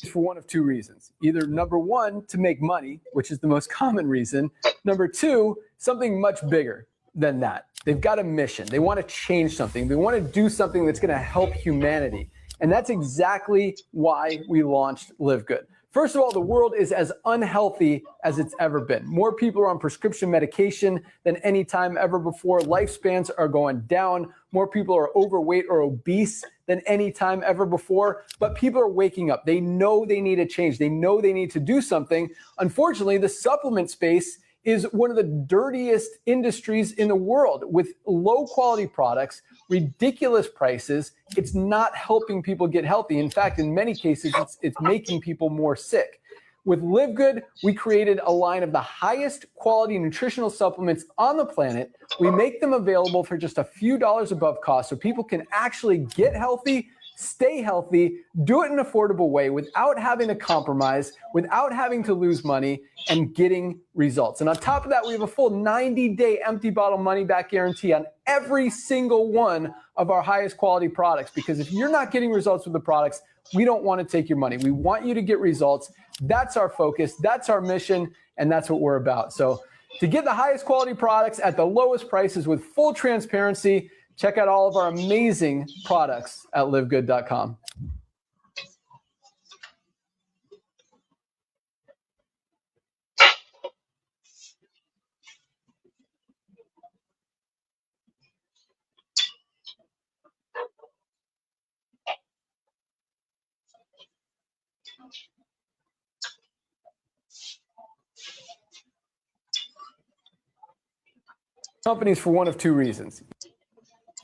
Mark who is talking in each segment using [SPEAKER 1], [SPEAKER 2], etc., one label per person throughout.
[SPEAKER 1] for one of two reasons. Either number one, to make money, which is the most common reason. Number two, something much bigger than that. They've got a mission. They want to change something. They want to do something that's going to help humanity. And that's exactly why we launched Live Good. First of all, the world is as unhealthy as it's ever been. More people are on prescription medication than any time ever before. Lifespans are going down. More people are overweight or obese than any time ever before. But people are waking up. They know they need a change. They know they need to do something. Unfortunately, the supplement space is one of the dirtiest industries in the world with low quality products, ridiculous prices. It's not helping people get healthy. In fact, in many cases, it's making people more sick. With Live Good, we created a line of the highest quality nutritional supplements on the planet. We make them available for just a few dollars above cost so people can actually get healthy, stay healthy, do it in an affordable way without having to compromise, without having to lose money, and getting results. And on top of that, we have a full 90-day empty bottle money-back guarantee on every single one of our highest quality products. Because if you're not getting results with the products, we don't want to take your money. We want you to get results. That's our focus. That's our mission. And that's what we're about. So to get the highest quality products at the lowest prices with full transparency, check out all of our amazing products at livegood.com. Companies for one of two reasons.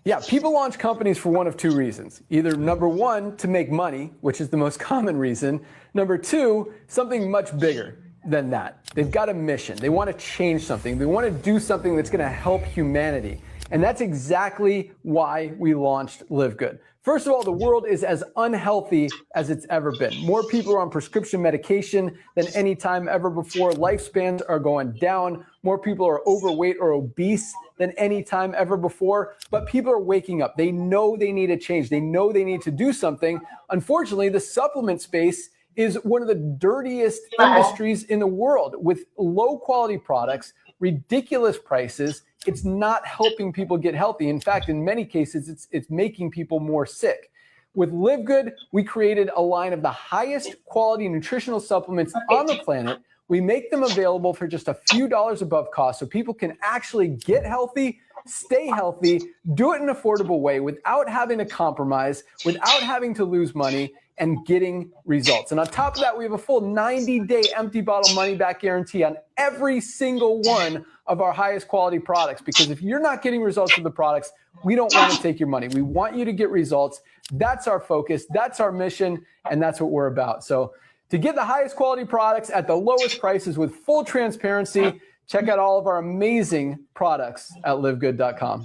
[SPEAKER 1] Yeah, people launch companies for one of two reasons. Either number one, to make money, which is the most common reason. Number two, something much bigger than that. They've got a mission. They want to change something. They want to do something that's going to help humanity. And that's exactly why we launched Live Good. First of all, the world is as unhealthy as it's ever been. More people are on prescription medication than any time ever before. Lifespans are going down. More people are overweight or obese than any time ever before. But people are waking up. They know they need a change. They know they need to do something. Unfortunately, the supplement space is one of the dirtiest industries in the world with low quality products, ridiculous prices. It's not helping people get healthy. In fact, in many cases, it's making people more sick. With Live Good, we created a line of the highest quality nutritional supplements on the planet. We make them available for just a few dollars above cost so people can actually get healthy, stay healthy, do it in an affordable way without having to compromise, without having to lose money, and getting results. And on top of that, we have a full 90-day empty bottle money-back guarantee on every single one of our highest quality products. Because if you're not getting results with the products, we don't want to take your money. We want you to get results. That's our focus. That's our mission. And that's what we're about. So to get the highest quality products at the lowest prices with full transparency, check out all of our amazing products at livegood.com.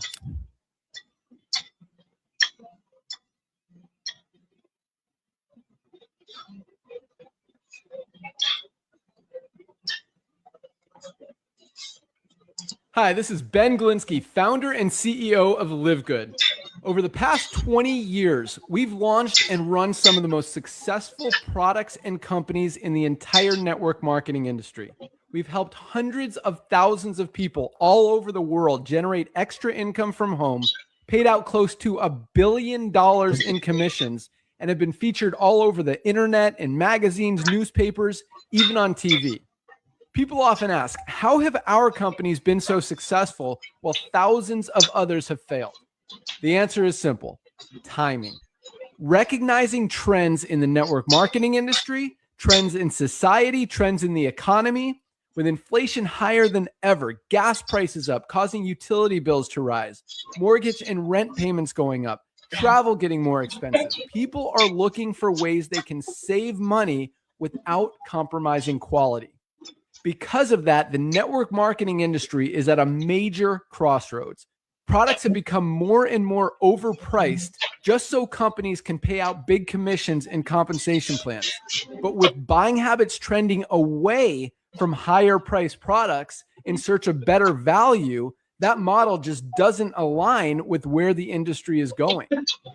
[SPEAKER 1] Hi, this is Ben Glinsky, founder and CEO of Live Good. Over the past 20 years, we've launched and run some of the most successful products and companies in the entire network marketing industry. We've helped hundreds of thousands of people all over the world generate extra income from home, paid out close to $1 billion in commissions, and have been featured all over the internet, in magazines, newspapers, even on TV. People often ask, how have our companies been so successful while thousands of others have failed? The answer is simple: timing. Recognizing trends in the network marketing industry, trends in society, trends in the economy. With inflation higher than ever, gas prices up, causing utility bills to rise, mortgage and rent payments going up, travel getting more expensive. People are looking for ways they can save money without compromising quality. Because of that, the network marketing industry is at a major crossroads. Products have become more and more overpriced just so companies can pay out big commissions and compensation plans. But with buying habits trending away from higher priced products in search of better value, that model just doesn't align with where the industry is going.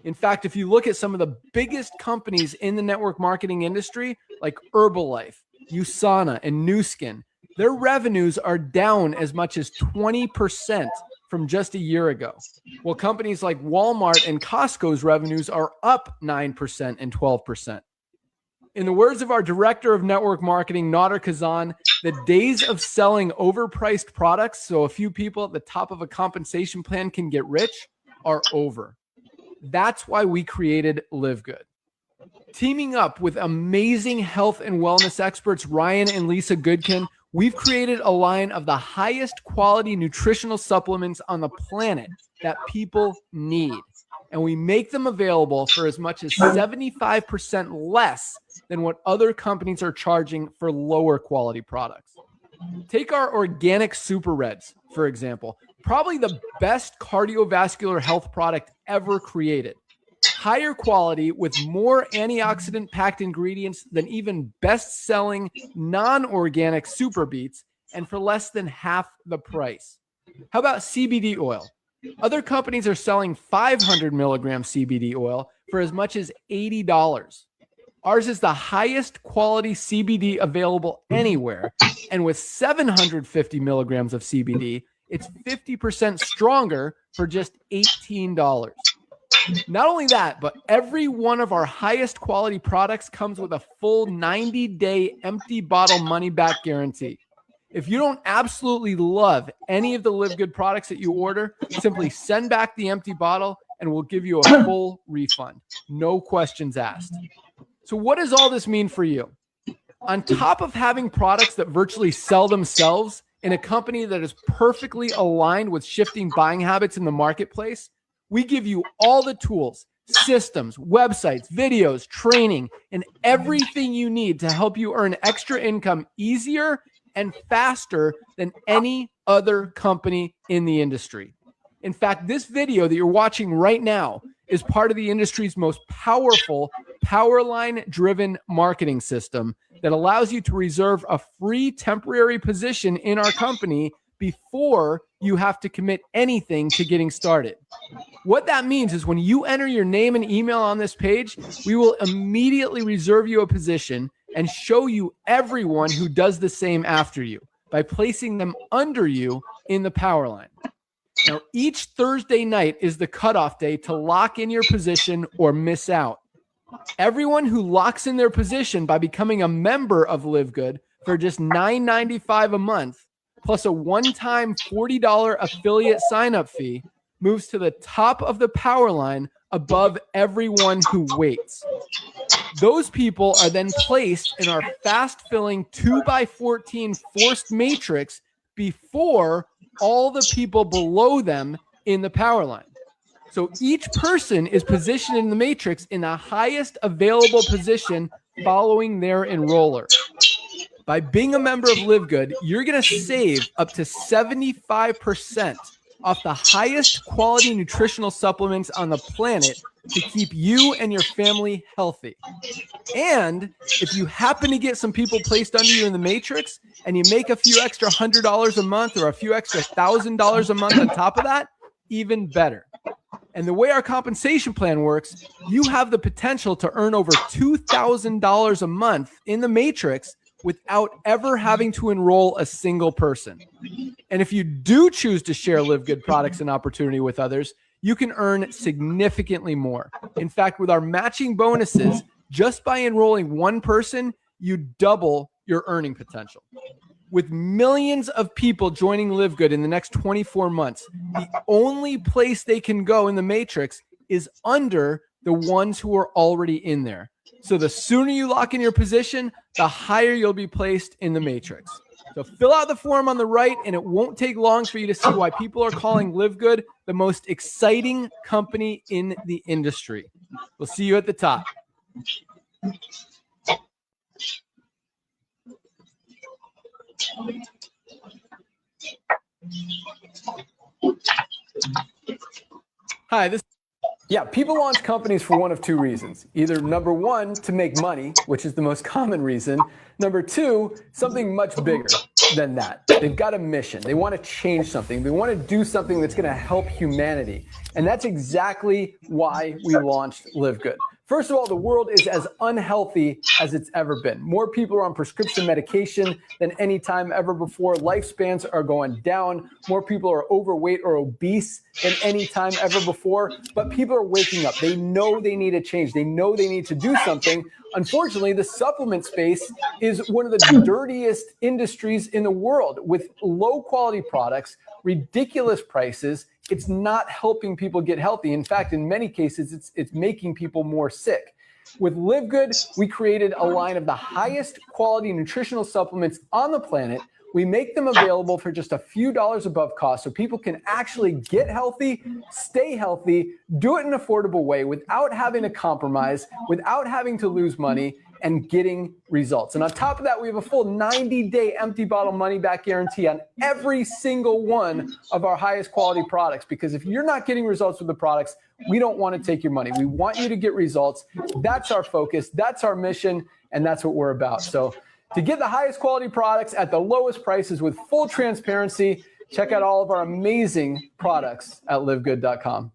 [SPEAKER 1] In fact, if you look at some of the biggest companies in the network marketing industry, like Herbalife, USANA, and Nu Skin, their revenues are down as much as 20% from just a year ago. While companies like Walmart and Costco's revenues are up 9% and 12%. In the words of our director of network marketing, Nader Kazan, the days of selling overpriced products so a few people at the top of a compensation plan can get rich are over. That's why we created Live Good. Teaming up with amazing health and wellness experts Ryan and Lisa Goodkin, we've created a line of the highest quality nutritional supplements on the planet that people need. And we make them available for as much as 75% less than what other companies are charging for lower quality products. Take our organic Super Reds, for example, probably the best cardiovascular health product ever created. Higher quality with more antioxidant packed ingredients than even best-selling non-organic Super Beets, and for less than half the price. How about CBD oil? Other companies are selling 500 milligram CBD oil for as much as $80. Ours is the highest quality CBD available anywhere. And with 750 milligrams of CBD, it's 50% stronger for just $18. Not only that, but every one of our highest quality products comes with a full 90-day empty bottle money-back guarantee. If you don't absolutely love any of the Live Good products that you order, simply send back the empty bottle and we'll give you a full refund. No questions asked. So what does all this mean for you? On top of having products that virtually sell themselves in a company that is perfectly aligned with shifting buying habits in the marketplace, we give you all the tools, systems, websites, videos, training, and everything you need to help you earn extra income easier and faster than any other company in the industry. In fact, this video that you're watching right now is part of the industry's most powerful Powerline-driven marketing system that allows you to reserve a free temporary position in our company before you have to commit anything to getting started. What that means is when you enter your name and email on this page, we will immediately reserve you a position and show you everyone who does the same after you by placing them under you in the Powerline. Now, each Thursday night is the cutoff day to lock in your position or miss out. Everyone who locks in their position by becoming a member of Live Good for just $9.95 a month, plus a one-time $40 affiliate sign-up fee, moves to the top of the Powerline above everyone who waits. Those people are then placed in our fast-filling 2x14 forced matrix before all the people below them in the Powerline. So each person is positioned in the matrix in the highest available position following their enroller. By being a member of Live Good, you're going to save up to 75% off the highest quality nutritional supplements on the planet to keep you and your family healthy. And if you happen to get some people placed under you in the matrix and you make a few extra $100 a month or a few extra $1,000 a month on top of that, even better. And the way our compensation plan works, you have the potential to earn over $2,000 a month in the matrix without ever having to enroll a single person. And if you do choose to share Live Good products and opportunity with others, you can earn significantly more. In fact, with our matching bonuses, just by enrolling one person, you double your earning potential. With millions of people joining Live Good in the next 24 months, the only place they can go in the matrix is under the ones who are already in there. So the sooner you lock in your position, the higher you'll be placed in the matrix. So fill out the form on the right, and it won't take long for you to see why people are calling Live Good the most exciting company in the industry. We'll see you at the top. Hi, Yeah, people launch companies for one of two reasons. Either number one, to make money, which is the most common reason. Number two, something much bigger. than that. They've got a mission. They want to change something. They want to do something that's going to help humanity. And that's exactly why we launched Live Good. First of all, the world is as unhealthy as it's ever been. More people are on prescription medication than any time ever before. Lifespans are going down. More people are overweight or obese than any time ever before. But people are waking up. They know they need a change. They know they need to do something. Unfortunately, the supplement space is one of the dirtiest industries in the world with low quality products, ridiculous prices. It's not helping people get healthy. In fact, in many cases, it's making people more sick. With Live Good, we created a line of the highest quality nutritional supplements on the planet. We make them available for just a few dollars above cost so people can actually get healthy, stay healthy, do it in an affordable way without having to compromise, without having to lose money, and getting results. And on top of that, we have a full 90-day empty bottle money-back guarantee on every single one of our highest quality products. Because if you're not getting results with the products, we don't want to take your money. We want you to get results. That's our focus. That's our mission. And that's what we're about. So to get the highest quality products at the lowest prices with full transparency, check out all of our amazing products at livegood.com.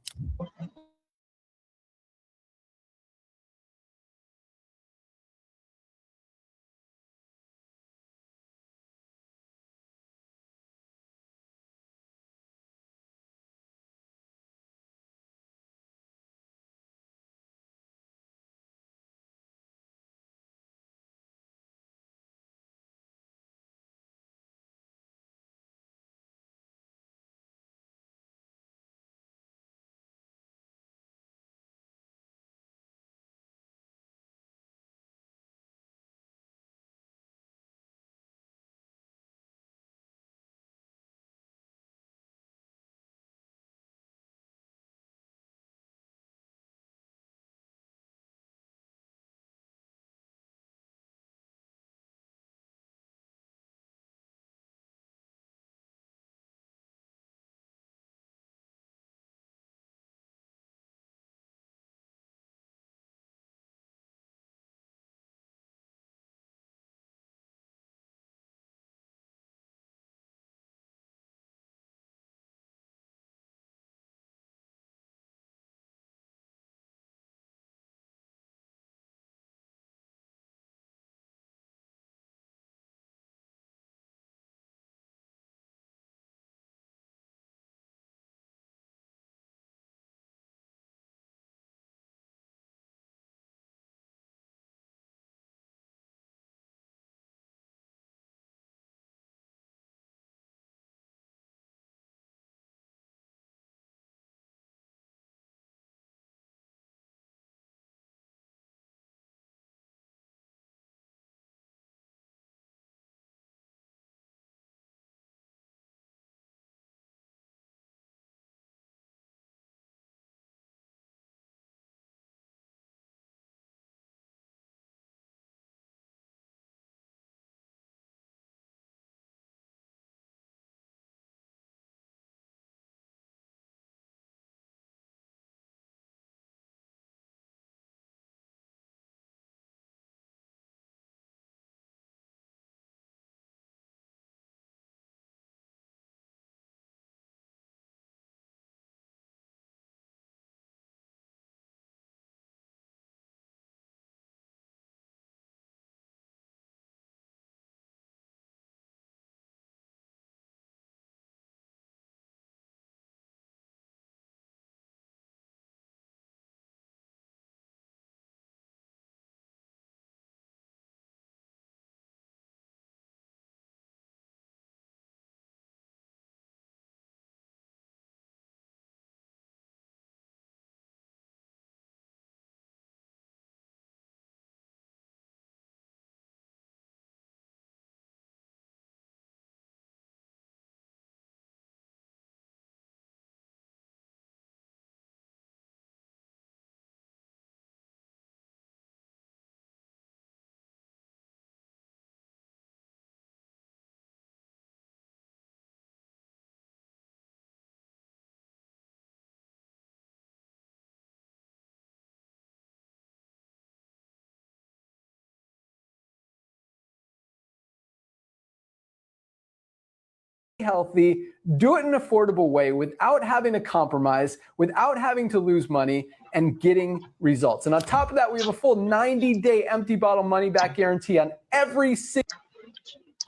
[SPEAKER 1] healthy, do it in an affordable way without having to compromise, without having to lose money, and getting results. And on top of that, we have a full 90-day empty bottle money back guarantee on every single.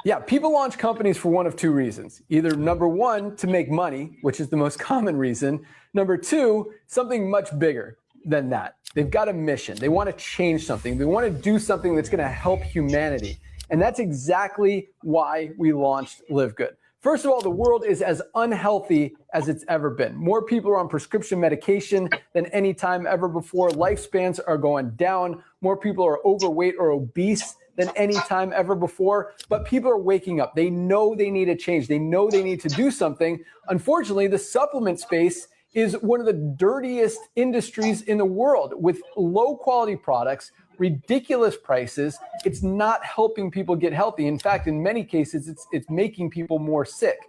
[SPEAKER 1] Yeah, people launch companies for one of two reasons. Either number one, to make money, which is the most common reason. Number two, something much bigger than that. They've got a mission. They want to change something. They want to do something that's going to help humanity. And that's exactly why we launched Live Good. First of all, the world is as unhealthy as it's ever been. More people are on prescription medication than any time ever before. Lifespans are going down. More people are overweight or obese than any time ever before. But people are waking up. They know they need a change. They know they need to do something. Unfortunately, the supplement space is one of the dirtiest industries in the world with low quality products, ridiculous prices. It's not helping people get healthy. In fact, in many cases, it's making people more sick.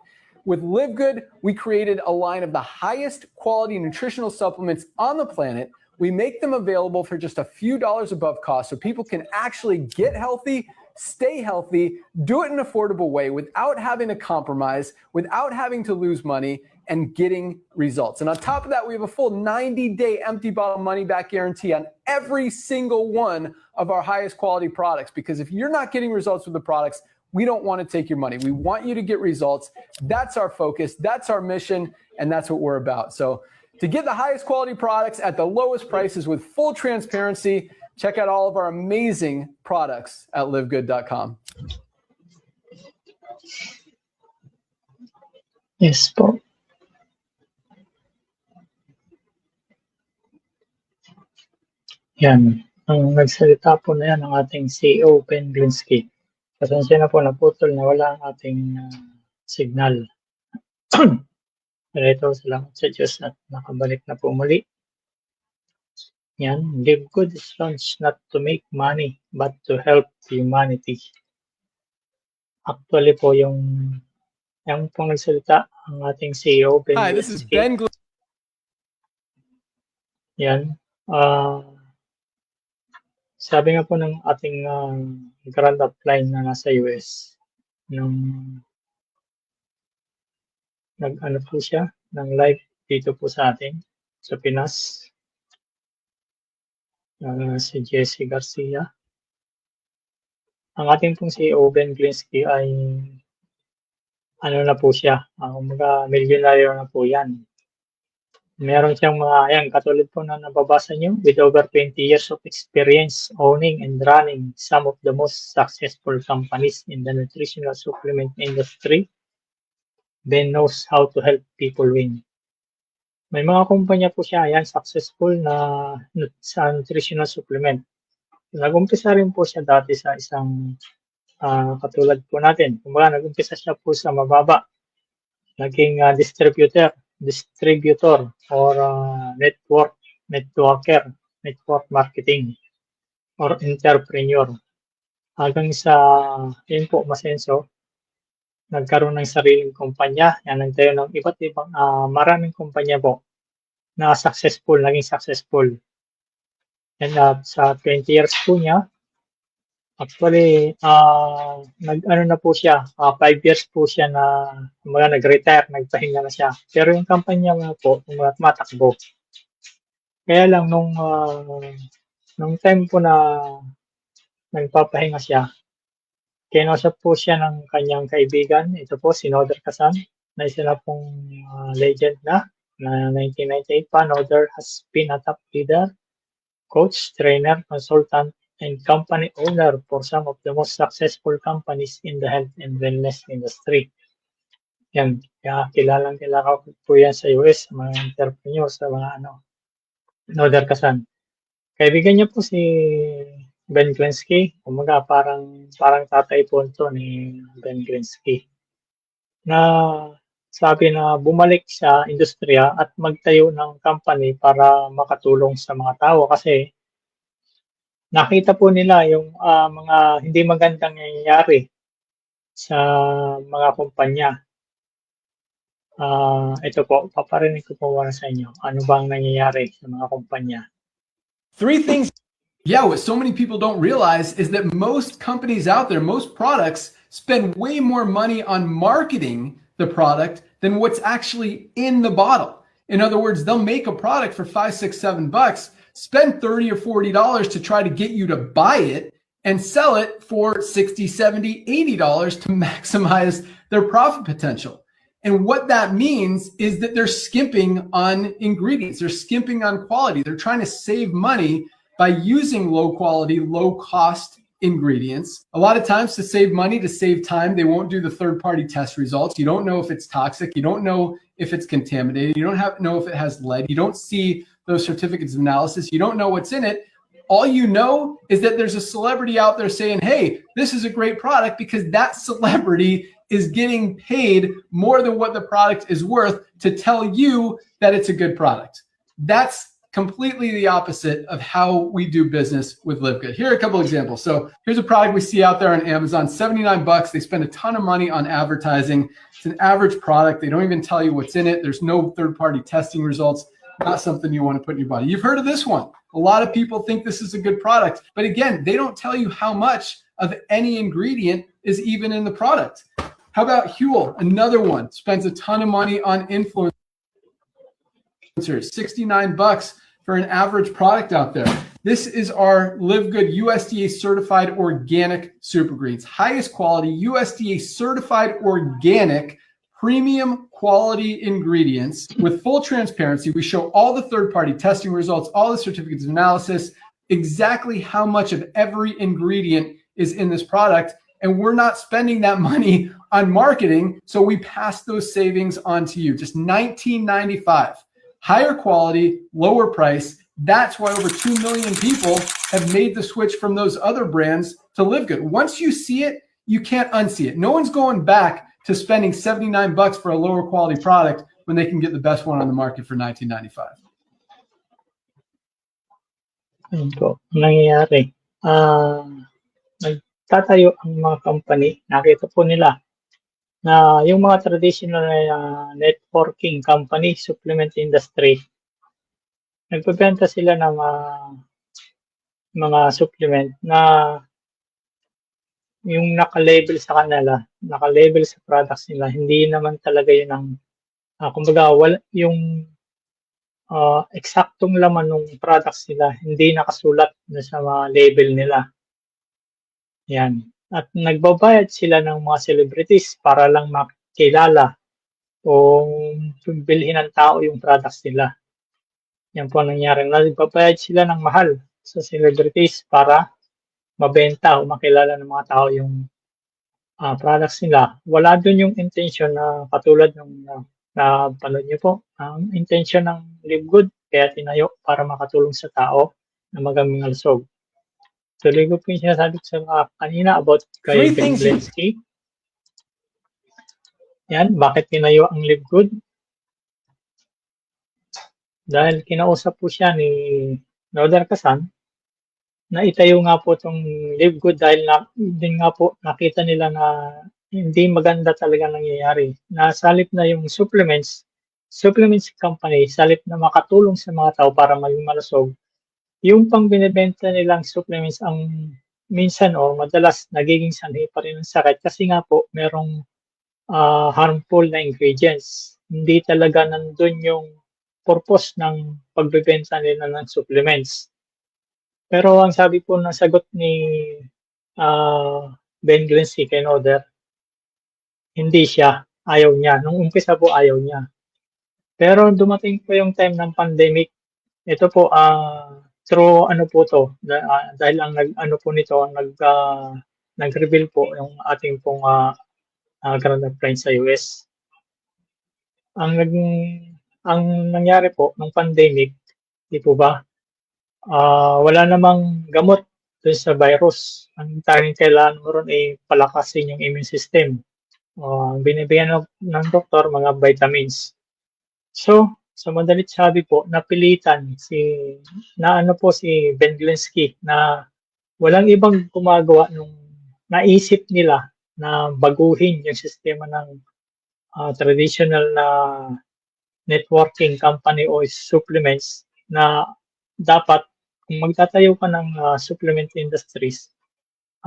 [SPEAKER 1] With Live Good, we created a line of the highest quality nutritional supplements on the planet. We make them available for just a few dollars above cost so people can actually get healthy, stay healthy, do it in an affordable way without having to compromise, without having to lose money, and getting results. And on top of that, we have a full 90-day empty bottle money back guarantee on every single one of our highest quality products. Because if you're not getting results with the products, we don't want to take your money. We want you to get results. That's our focus. That's our mission. And that's what we're about. So to get the highest quality products at the lowest prices with full transparency, check out all of our amazing products at livegood.com.
[SPEAKER 2] Yes po. Yan. Ang nagsalita po na yan ang ating CEO, Ben Glinsky. Pasensya na po, naputol na wala ang ating signal. Pero ito, salamat sa Diyos at nakabalik na po muli. Yan. Live Good is launched not to make money, but to help humanity. Actually po, yung pong nagsalita ang ating CEO, Ben Glinsky.
[SPEAKER 1] Hi, this is Ben Glinsky.
[SPEAKER 2] Yan. Sabi nga po ng ating grand upline na nasa US, nung nag-ano po siya, ng live dito po sa atin, sa Pinas, si Jesse Garcia. Ang ating pong CEO, Ben Glinsky, ay ano na po siya, mga milyonaryo na po yan. Meron siyang mga, ayan, katulad po na nababasa niyo, with over 20 years of experience owning and running some of the most successful companies in the nutritional supplement industry, Ben knows how to help people win. May mga kumpanya po siya, ayan, successful na sa nutritional supplement. Nag-umpisa rin po siya dati sa isang katulad po natin. Kumbaga, nag-umpisa siya po sa mababa. Naging distributor or network marketing or entrepreneur. Hanggang sa yun po, masenso, nagkaroon ng sariling kumpanya. Yan, nagtayo ng iba't ibang maraming kumpanya po na naging successful. And sa 20 years po niya, actually, nag-ano na po siya, 5 years po siya na nag-retire, nagpahinga na siya. Pero yung kampanya nga po, matakbo. Kaya lang, nung time po na nagpapahinga siya, kinausap po siya ng kanyang kaibigan. Ito po, si Noder Kazan, na isa na pong legend na 1998 pa. Noder has been a top leader, coach, trainer, consultant, and company owner for some of the most successful companies in the health and wellness industry. Yan, kaya kilala po yan sa US, sa mga entrepreneurs, sa mga Noder Kazan. Kaibigan niya po si Ben Glinsky, umaga parang tatay po ito ni Ben Glinsky, na sabi na bumalik sa industriya at magtayo ng company para makatulong sa mga tao kasi nakita po nila yung mga hindi magandang nangyayari sa mga kumpanya. Ito po, paparinig ko po sa inyo. Ano bang nangyayari sa mga kumpanya?
[SPEAKER 1] 3 things. Yeah, what so many people don't realize is that most companies out there, most products spend way more money on marketing the product than what's actually in the bottle. In other words, they'll make a product for $5, $6, $7, spend $30 or $40 to try to get you to buy it and sell it for $60, $70, $80 to maximize their profit potential. And what that means is that they're skimping on ingredients. They're skimping on quality. They're trying to save money by using low quality, low cost ingredients. A lot of times to save money, to save time, they won't do the third-party test results. You don't know if it's toxic. You don't know if it's contaminated. You don't know if it has lead. You don't see those certificates of analysis. You don't know what's in it. All you know is that there's a celebrity out there saying, hey, this is a great product, because that celebrity is getting paid more than what the product is worth to tell you that it's a good product. That's completely the opposite of how we do business with Live Good. Here are a couple examples. So here's a product we see out there on Amazon, $79. They spend a ton of money on advertising. It's an average product. They don't even tell you what's in it. There's no third-party testing results. Not something you want to put in your body. You've heard of this one. A lot of people think this is a good product, but again, they don't tell you how much of any ingredient is even in the product. How about Huel? Another one, spends a ton of money on influencers, $69 for an average product out there. This is our Live Good USDA certified organic super greens, highest quality USDA certified organic premium quality ingredients with full transparency. We show all the third-party testing results, all the certificates of analysis, exactly how much of every ingredient is in this product. And we're not spending that money on marketing, so we pass those savings on to you. Just $19.95. Higher quality, lower price. That's why over 2 million people have made the switch from those other brands to Live Good. Once you see it, you can't unsee it. No one's going back to spending $79 for a lower quality product when they can get the best one on the market for $19.95.
[SPEAKER 2] Ayun po, nangyayari. Nagtatayo ang mga company, nakita po nila na yung mga traditional na networking company, supplement industry, nagbebenta sila ng mga supplement na yung naka-label sa kanila, naka-label sa products nila, hindi naman talaga yun ang, kumbaga, yung eksaktong laman ng products nila, hindi nakasulat na sa mga label nila. Yan. At nagbabayad sila ng mga celebrities para lang makilala o bilhin ng tao yung products nila. Yan po ang nangyari. Nagbabayad sila ng mahal sa celebrities para mabenta o makilala ng mga tao yung products nila. Wala dun yung intention na katulad ng napanood niyo po. Ang intention ng Live Good, kaya tinayo para makatulong sa tao na magaming malusog. Tuloy ko po yung sinasabi ko sa kanina about kay Ben Glensky. Yan, bakit tinayo ang Live Good? Dahil kinausap po siya ni Noder Kasan na itayo nga po itong Live Good dahil din nga po nakita nila na hindi maganda talaga nangyayari. Nasalip na yung supplements company, salip na makatulong sa mga tao para maging malusog, yung pang binibenta nilang supplements ang minsan o madalas nagiging sanhi pa rin ng sakit kasi nga po merong harmful na ingredients. Hindi talaga nandun yung purpose ng pagbebenta nila ng supplements. Pero ang sabi po ng sagot ni Ben Glensky kay Noder, hindi siya. Ayaw niya. Nung umpisa po ayaw niya. Pero dumating po yung time ng pandemic. Ito po, through ano po to, dahil ang nag-reveal po yung ating pong current affairs sa US. Ang nangyari po ng pandemic, di po ba? Wala namang gamot dun sa virus. Ang tanging kailangan mo ron ay palakasin yung immune system. Binibigyan ng doktor mga vitamins. So, sa madalit sabi po, napilitan si Ben Glensky na walang ibang gumagawa nung naisip nila na baguhin yung sistema ng traditional na networking company o supplements na dapat kung magtatayo ka ng supplement industries,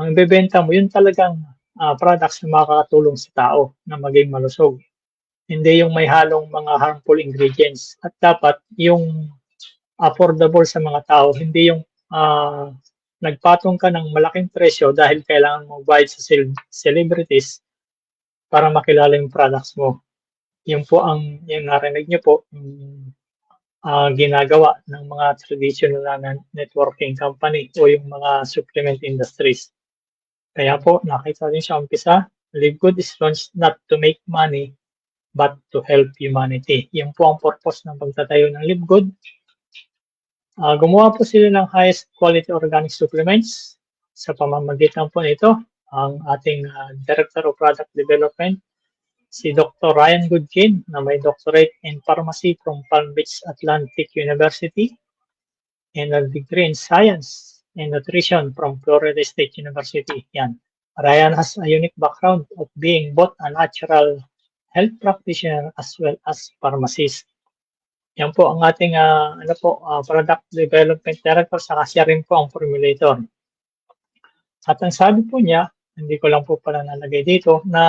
[SPEAKER 2] ang bebenta mo, yun talagang products na makakatulong sa tao na maging malusog. Hindi yung may halong mga harmful ingredients. At dapat yung affordable sa mga tao, hindi yung nagpatong ka ng malaking presyo dahil kailangan mo bayad sa celebrities para makilala yung products mo. Yun po yung narinig nyo po, ginagawa ng mga traditional na networking company o yung mga supplement industries. Kaya po, nakita din siya umpisa, Live Good is launched not to make money, but to help humanity. Yan po ang purpose ng pagtatayo ng Live Good. Gumawa po sila ng highest quality organic supplements. Sa pamamagitan po nito, ang ating Director of Product Development, si Dr. Ryan Goodkin, na may doctorate in pharmacy from Palm Beach Atlantic University and a degree in science and nutrition from Florida State University. Yan. Ryan has a unique background of being both a natural health practitioner as well as pharmacist. Yan po ang ating product development director, saka siya rin po ang formulator. At ang sabi po niya, hindi ko lang po pala nalagay dito, na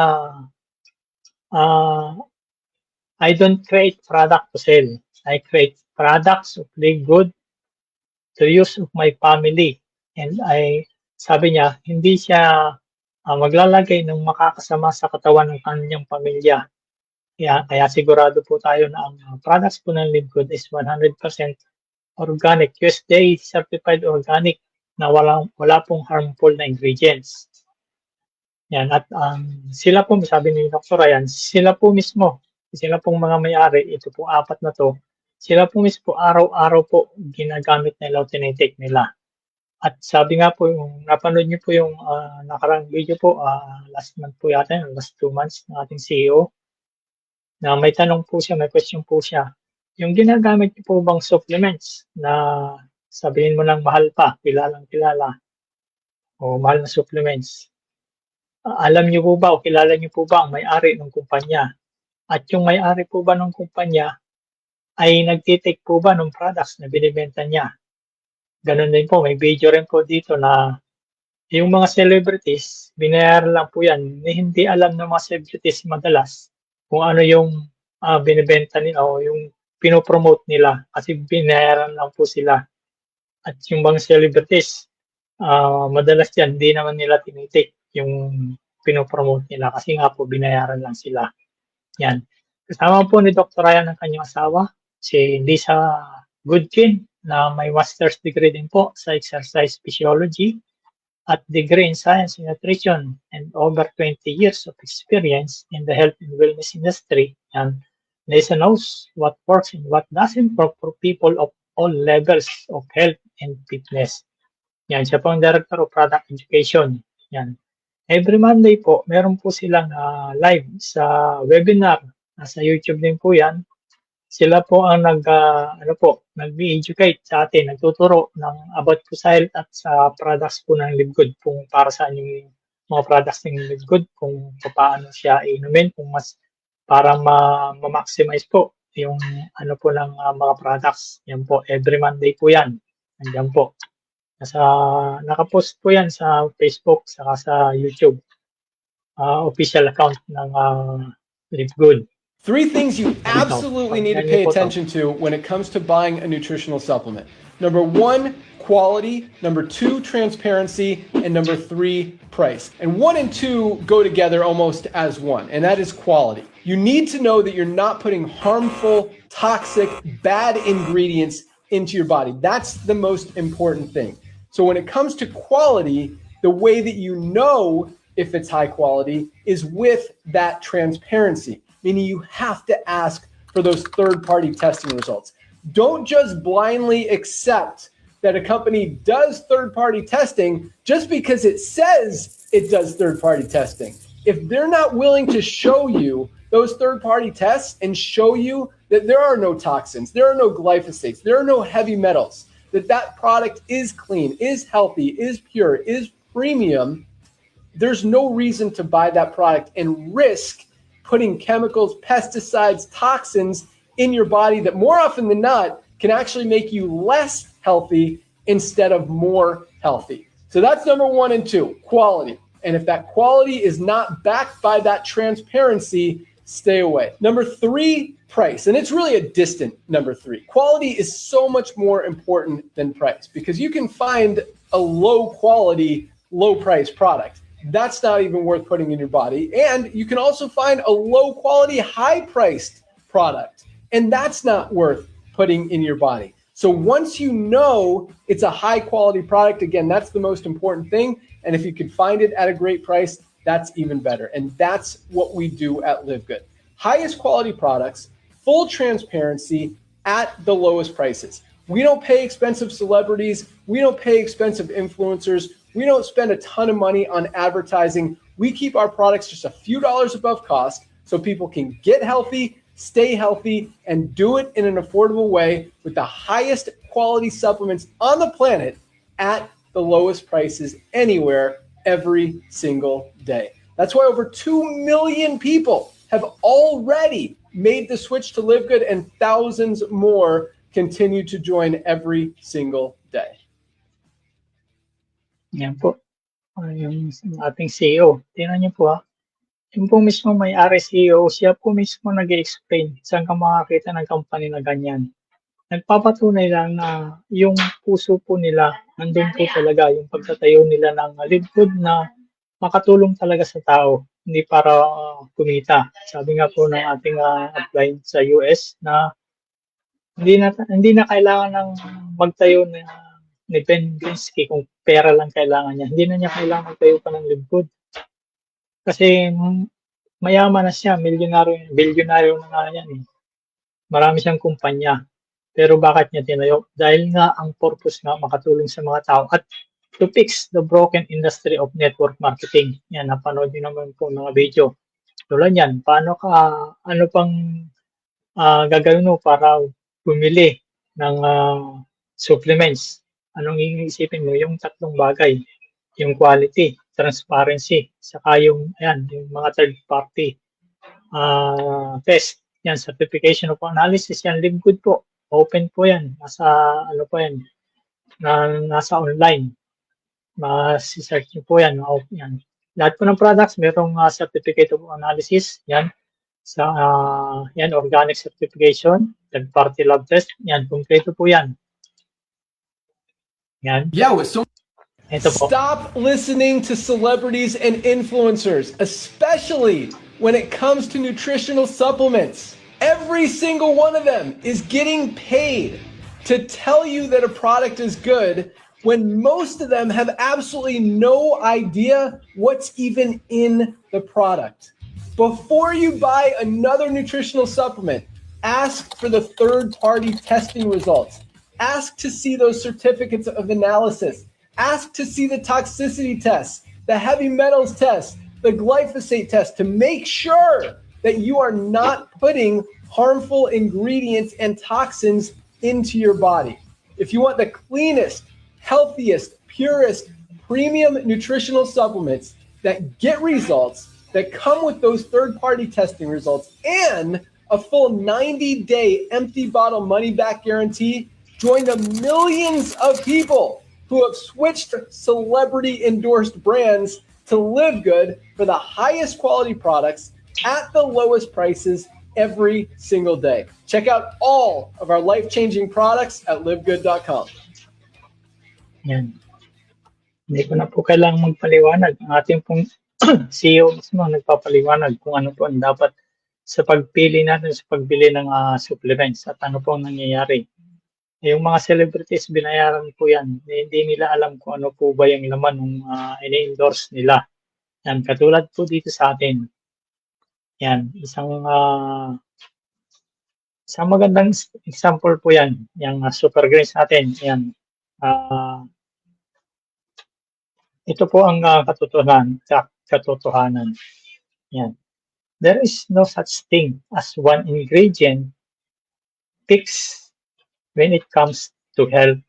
[SPEAKER 2] I don't create product to sell. I create products of Live Good to use of my family. And sabi niya, hindi siya maglalagay ng makakasama sa katawan ng kanyang pamilya. Kaya sigurado po tayo na ang products po ng Live Good is 100% organic, USDA certified organic, na wala pong harmful na ingredients. Yan, at sila po, sabi ni Dr. Ryan, sila po mismo, sila pong mga may-ari, ito po 4 na to, sila po mismo araw-araw po ginagamit nila o tinitake nila. At sabi nga po, napanood niyo po yung nakarang video po, last month po yata, last 2 months ng ating CEO, na may tanong po siya, may question po siya. Yung ginagamit niyo po bang supplements na sabihin mo lang mahal pa, kilalang kilala, o mahal na supplements, alam niyo po ba o kilala niyo po ba ang may-ari ng kumpanya? At yung may-ari po ba ng kumpanya ay nagtitake po ba ng products na binibenta niya? Ganun din po, may video rin po dito na yung mga celebrities, binayaran lang po yan. Hindi alam ng mga celebrities madalas kung ano yung binibenta nila o yung pinopromote nila kasi binayaran lang po sila. At yung mga celebrities, madalas yan, hindi naman nila tinitik yung pinopromote nila kasi nga po binayaran lang sila. Yan. Kasama po ni Dr. Ryan ang kanyang asawa, si Lisa Goodkin, na may master's degree din po sa exercise physiology at degree in science and nutrition and over 20 years of experience in the health and wellness industry. And Lisa knows what works and what doesn't work for people of all levels of health and fitness. Yan, siya po ang Director of Product Education. Yan. Every Monday po, meron po silang live sa webinar. Nasa YouTube din po yan. Sila po ang nag-educate sa atin, nagtuturo ng about po sa health at sa products po ng Live Good, kung para saan yung mga products ng Live Good, kung paano siya inumin, kung mas para ma-maximize po yung po ng mga products. Yan po, every Monday po yan. Nandiyan po. Nakapost po yan sa Facebook saka sa YouTube. Official account ng Live Good.
[SPEAKER 1] 3 things you absolutely need to pay attention to when it comes to buying a nutritional supplement. Number 1, quality. Number 2, transparency. And number 3, price. And 1 and 2 go together almost as one, and that is quality. You need to know that you're not putting harmful, toxic, bad ingredients into your body. That's the most important thing. So when it comes to quality, the way that you know if it's high quality is with that transparency. Meaning you have to ask for those third-party testing results. Don't just blindly accept that a company does third-party testing just because it says it does third-party testing. If they're not willing to show you those third-party tests and show you that there are no toxins, there are no glyphosates, there are no heavy metals, that product is clean, is healthy, is pure, is premium, there's no reason to buy that product and risk putting chemicals, pesticides, toxins in your body that more often than not can actually make you less healthy instead of more healthy. So that's number 1 and 2, quality. And if that quality is not backed by that transparency, stay away. Number 3, price. And it's really a distant number 3. Quality is so much more important than price because you can find a low quality, low price product. That's not even worth putting in your body. And you can also find a low quality, high priced product. And that's not worth putting in your body. So once you know it's a high quality product, again, that's the most important thing. And if you can find it at a great price, that's even better. And that's what we do at Live Good. Highest quality products, full transparency at the lowest prices. We don't pay expensive celebrities. We don't pay expensive influencers. We don't spend a ton of money on advertising. We keep our products just a few dollars above cost so people can get healthy, stay healthy, and do it in an affordable way with the highest quality supplements on the planet at the lowest prices anywhere every single day. That's why over 2 million people have already made the switch to Live Good, and thousands more continue to join every single day.
[SPEAKER 2] Yan po. Yung ating CEO. Tingnan niyo po Yung po mismo may-ari CEO, siya po mismo nag-explain saan ka makakita ng company na ganyan. Nagpapatunay lang na yung puso po nila, nandun po talaga yung pagtatayo nila ng Live Good na makatulong talaga sa tao, hindi para kumita. Sabi nga po ng ating upline sa US na hindi na kailangan ng magtayo ni Ben Greenski kung pera lang kailangan niya. Hindi na niya kailangan magtayo pa ng Live Good. Kasi mayaman na siya, bilyonaryo na nga yan. Marami siyang kumpanya. Pero bakit niya tinayo? Dahil nga ang purpose nga makatulong sa mga tao at to fix the broken industry of network marketing. Yan, napanood niyo naman po mga video. Tulad yan, ano pang gagawin mo para bumili ng supplements? Anong iisipin mo? Yung 3 bagay. Yung quality, transparency, saka yung mga third party test, yan, certification of analysis, yan, Live Good po. Open po yan. Nasa online. Mas-search nyo po yan. Yan. Lahat po ng products, mayroong certificate of analysis, yan. Yan, organic certification, third party lab test, yan, kompleto po yan. Yan.
[SPEAKER 1] Yeah, stop listening to celebrities and influencers, especially when it comes to nutritional supplements. Every single one of them is getting paid to tell you that a product is good when most of them have absolutely no idea what's even in the product. Before you buy another nutritional supplement, ask for the third-party testing results. Ask to see those certificates of analysis. Ask to see the toxicity tests, the heavy metals test, the glyphosate test to make sure that you are not putting harmful ingredients and toxins into your body. If you want the cleanest, healthiest, purest, premium nutritional supplements that get results, that come with those third-party testing results, and a full 90-day empty bottle money-back guarantee, join the millions of people who have switched celebrity-endorsed brands to Live Good for the highest quality products at the lowest prices every single day. Check out all of our life-changing products at livegood.com.
[SPEAKER 2] Yan. Hindi ko na po kailangang magpaliwanag. Ang ating pong CEO mismo nagpapaliwanag kung ano po ang dapat sa pagpili natin sa pagbili ng supplements at ano po ang nangyayari. Yung mga celebrities, binayaran po yan. Hindi nila alam kung ano po ba yung laman ng ini-endorse nila. Yan, katulad po dito sa atin. Yan, isang magandang example po yan. Yung super greens natin. Yan. Ito po ang katotohanan. Yan. There is no such thing as one ingredient fix when it comes to health.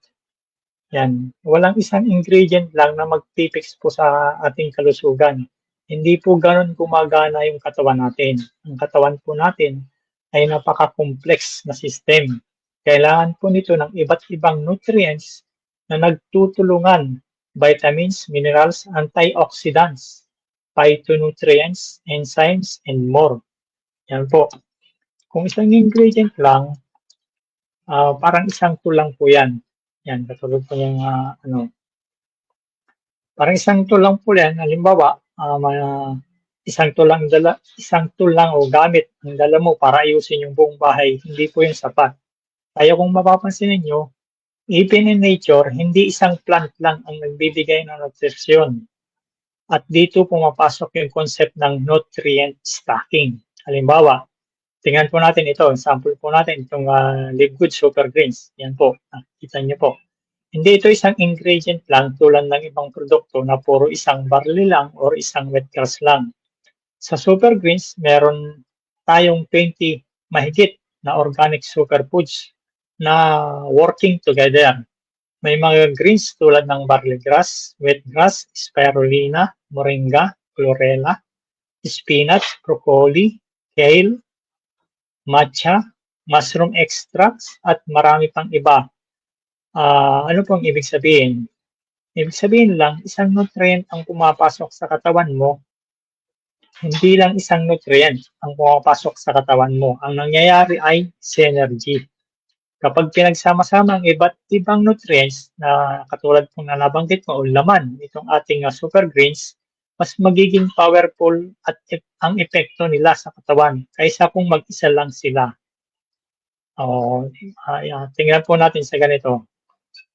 [SPEAKER 2] Yan. Walang isang ingredient lang na magpipix po sa ating kalusugan. Hindi po ganun gumagana yung katawan natin. Ang katawan po natin ay napaka-complex na system. Kailangan po nito ng iba't ibang nutrients na nagtutulungan, vitamins, minerals, antioxidants, phytonutrients, enzymes, and more. Yan po. Kung isang ingredient lang, parang isang tool lang po yan. Yan, katulad po yung parang isang tool lang po yan. Halimbawa, isang tool lang o gamit ang dala mo para ayusin yung buong bahay. Hindi po yung sapat. Kaya kung mapapansin ninyo, even in nature, hindi isang plant lang ang nagbibigay ng nutrition. At dito pumapasok yung concept ng nutrient stacking. Halimbawa, tingnan po natin ito. Sample po natin itong liquid super greens. Yan po. Kita niyo po. Hindi ito isang ingredient lang tulad ng ibang produkto na puro isang barley lang or isang wheat grass lang. Sa super greens, meron tayong 20 mahigit na organic superfoods na working together. May mga greens tulad ng barley grass, wheatgrass, spirulina, moringa, chlorella, spinach, broccoli, kale, matcha, mushroom extracts, at marami pang iba. Ano pong ibig sabihin? Ibig sabihin lang, isang nutrient ang pumapasok sa katawan mo, hindi lang isang nutrient ang pumapasok sa katawan mo. Ang nangyayari ay synergy. Kapag pinagsama-sama ang iba't ibang nutrients na katulad po na nabanggit mo o laman itong ating super greens, mas magiging powerful at ang epekto nila sa katawan kaysa kung mag-isa lang sila. Tingnan po natin sa ganito.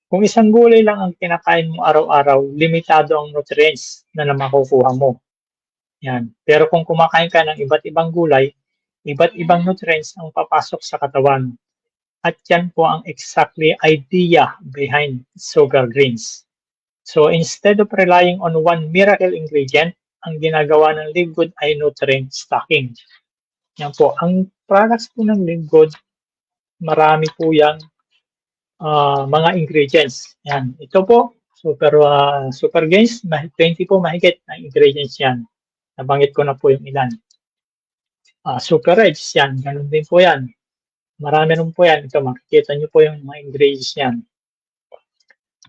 [SPEAKER 2] Kung isang gulay lang ang kinakain mo araw-araw, limitado ang nutrients na makukuha mo. Yan. Pero kung kumakain ka ng iba't ibang gulay, iba't ibang nutrients ang papasok sa katawan. At yan po ang exactly idea behind sugar greens. So instead of relying on one miracle ingredient, ang ginagawa ng Live Good ay nutrient stacking. Yan po. Ang products po ng Live Good, marami po yung mga ingredients. Yan. Ito po, super greens, 20 po mahigit na ingredients yan. Nabanggit ko na po yung ilan. Super Reds, yan. Ganun din po yan. Marami rin po yan. Ito, makikita nyo po yung mga ingredients yan.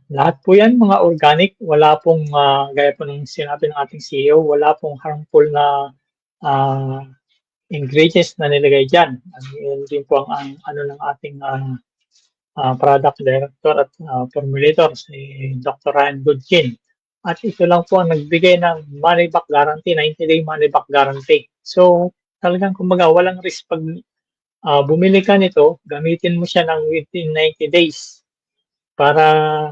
[SPEAKER 2] Lahat po yan, mga organic. Wala pong, gaya po ng sinabi ng ating CEO, wala pong harmful na ingredients na nilagay dyan. Yan din po ang ano ng ating product director at formulator, si Dr. Ryan Goodkin. At ito lang po ang nagbigay ng money back guarantee, 90-day money back guarantee. So, talagang kumbaga, walang risk pag bumili ka nito, gamitin mo siya ng within 90 days para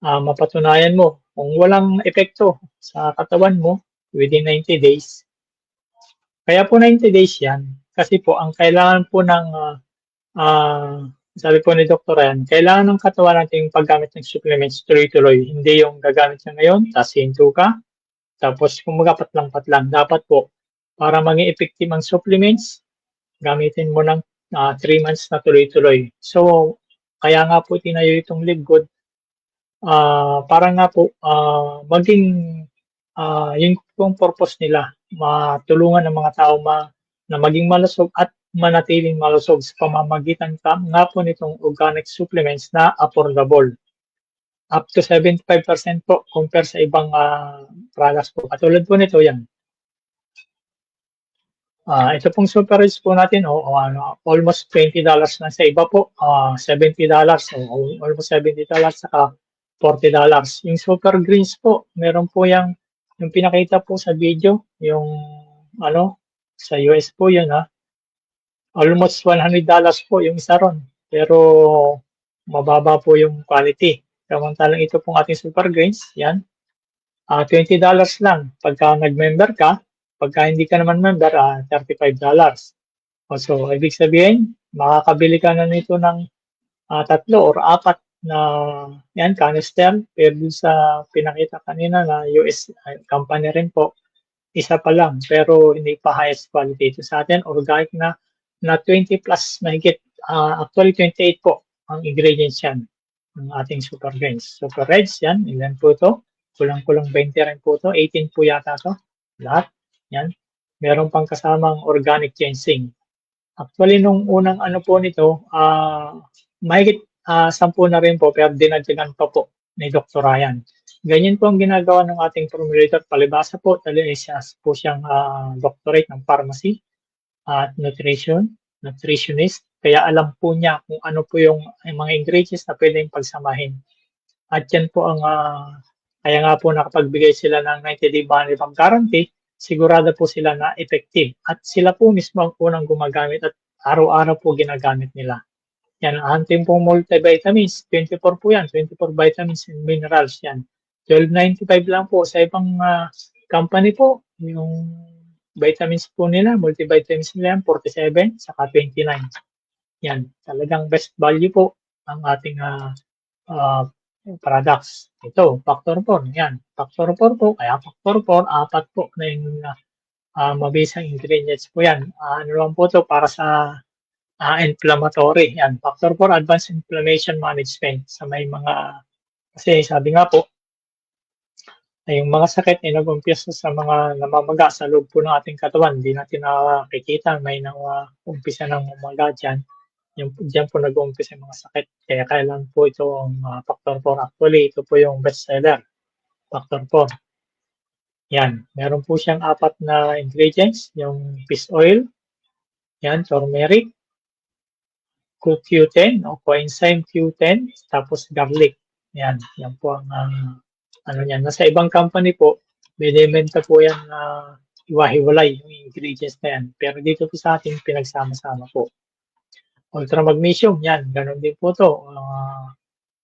[SPEAKER 2] mapatunayan mo kung walang epekto sa katawan mo within 90 days. Kaya po 90 days yan kasi po ang kailangan po ng sabi po ni Dr. Ryan, kailangan ng katawan natin yung paggamit ng supplements tuloy-tuloy. Hindi yung gagamit siya ngayon, tapos hinto ka, tapos kumaga patlang-patlang. Dapat po, para maging effective ang supplements, gamitin mo ng 3 months na tuloy-tuloy. So, kaya nga po tinayo itong Live Good para nga po maging yung purpose nila, matulungan ng mga tao na maging malusog at manatiling malusog sa pamamagitan nga po nitong organic supplements na affordable. Up to 75% po compare sa ibang products po. Katulad po nito yan. Ito pong super rich po natin, almost $20 lang sa iba po, $70, almost $70 saka $40. Yung super greens po, meron po yung pinakita po sa video, yung sa US po yun almost $100 po yung isa ron, pero mababa po yung quality. Samantalang ito pong ating super greens, yan, $20 lang. Pagka nag-member ka, pagka hindi ka naman member, $35. So, ibig sabihin, makakabili ka na nito ng 3 or 4 na yan, canister. Pero sa pinakita kanina na US company rin po, isa pa lang. Pero hindi pa highest quality. Ito sa atin, organic na 20 plus mahigit. Actually, 28 po ang ingredients yan ng ating super greens. Super reds yan, ilan po ito? Kulang-kulang 20 rin po ito. 18 po yata ito. Lahat. Yan. Meron pang kasamang organic ginseng. Actually, nung unang po nito, mahigit 10 na rin po, pero dinagdagan pa po ni Dr. Ryan. Ganyan po ang ginagawa ng ating formulator. Palibasa po, siya po siyang doctorate ng pharmacy. at nutritionist. Kaya alam po niya kung ano po yung mga ingredients na pwedeng pagsamahin. At yan po ang, kaya nga po nakapagbigay sila ng 90-day money back guarantee, sigurado po sila na effective. At sila po mismo ang unang gumagamit at araw-araw po ginagamit nila. Yan, ang ating pong multivitamins, 24 po yan, 24 vitamins and minerals yan. 12.95 lang po sa ibang company po, yung vitamins po nila, multivitamins nila yan, 47, saka 29. Yan, talagang best value po ang ating products. Ito, factor 4, yan. Factor 4 po, kaya factor 4, apat po na yung mabisang ingredients po yan. Ano lang po to para sa inflammatory. Yan, factor 4, advanced inflammation management sa may mga, kasi sabi nga po, ay yung mga sakit ay nag-umpisa sa mga namamaga sa loob po ng ating katawan. Hindi natin nakikita, may umpisa ng umaga dyan. Yung, dyan po nag-uumpisa yung mga sakit. Kaya kailan po ito ang factor 4. Actually, ito po yung best seller, factor 4. Yan, meron po siyang 4 na ingredients, yung fish oil, yan, turmeric, CoQ10 o coenzyme Q10, tapos garlic. Yan, yan po ang ano niyan. Nasa ibang company po, binibenta po yan na iwahiwalay yung ingredients na yan. Pero dito po sa atin, pinagsama-sama po. Ultra magnesium, yan, ganun din po to.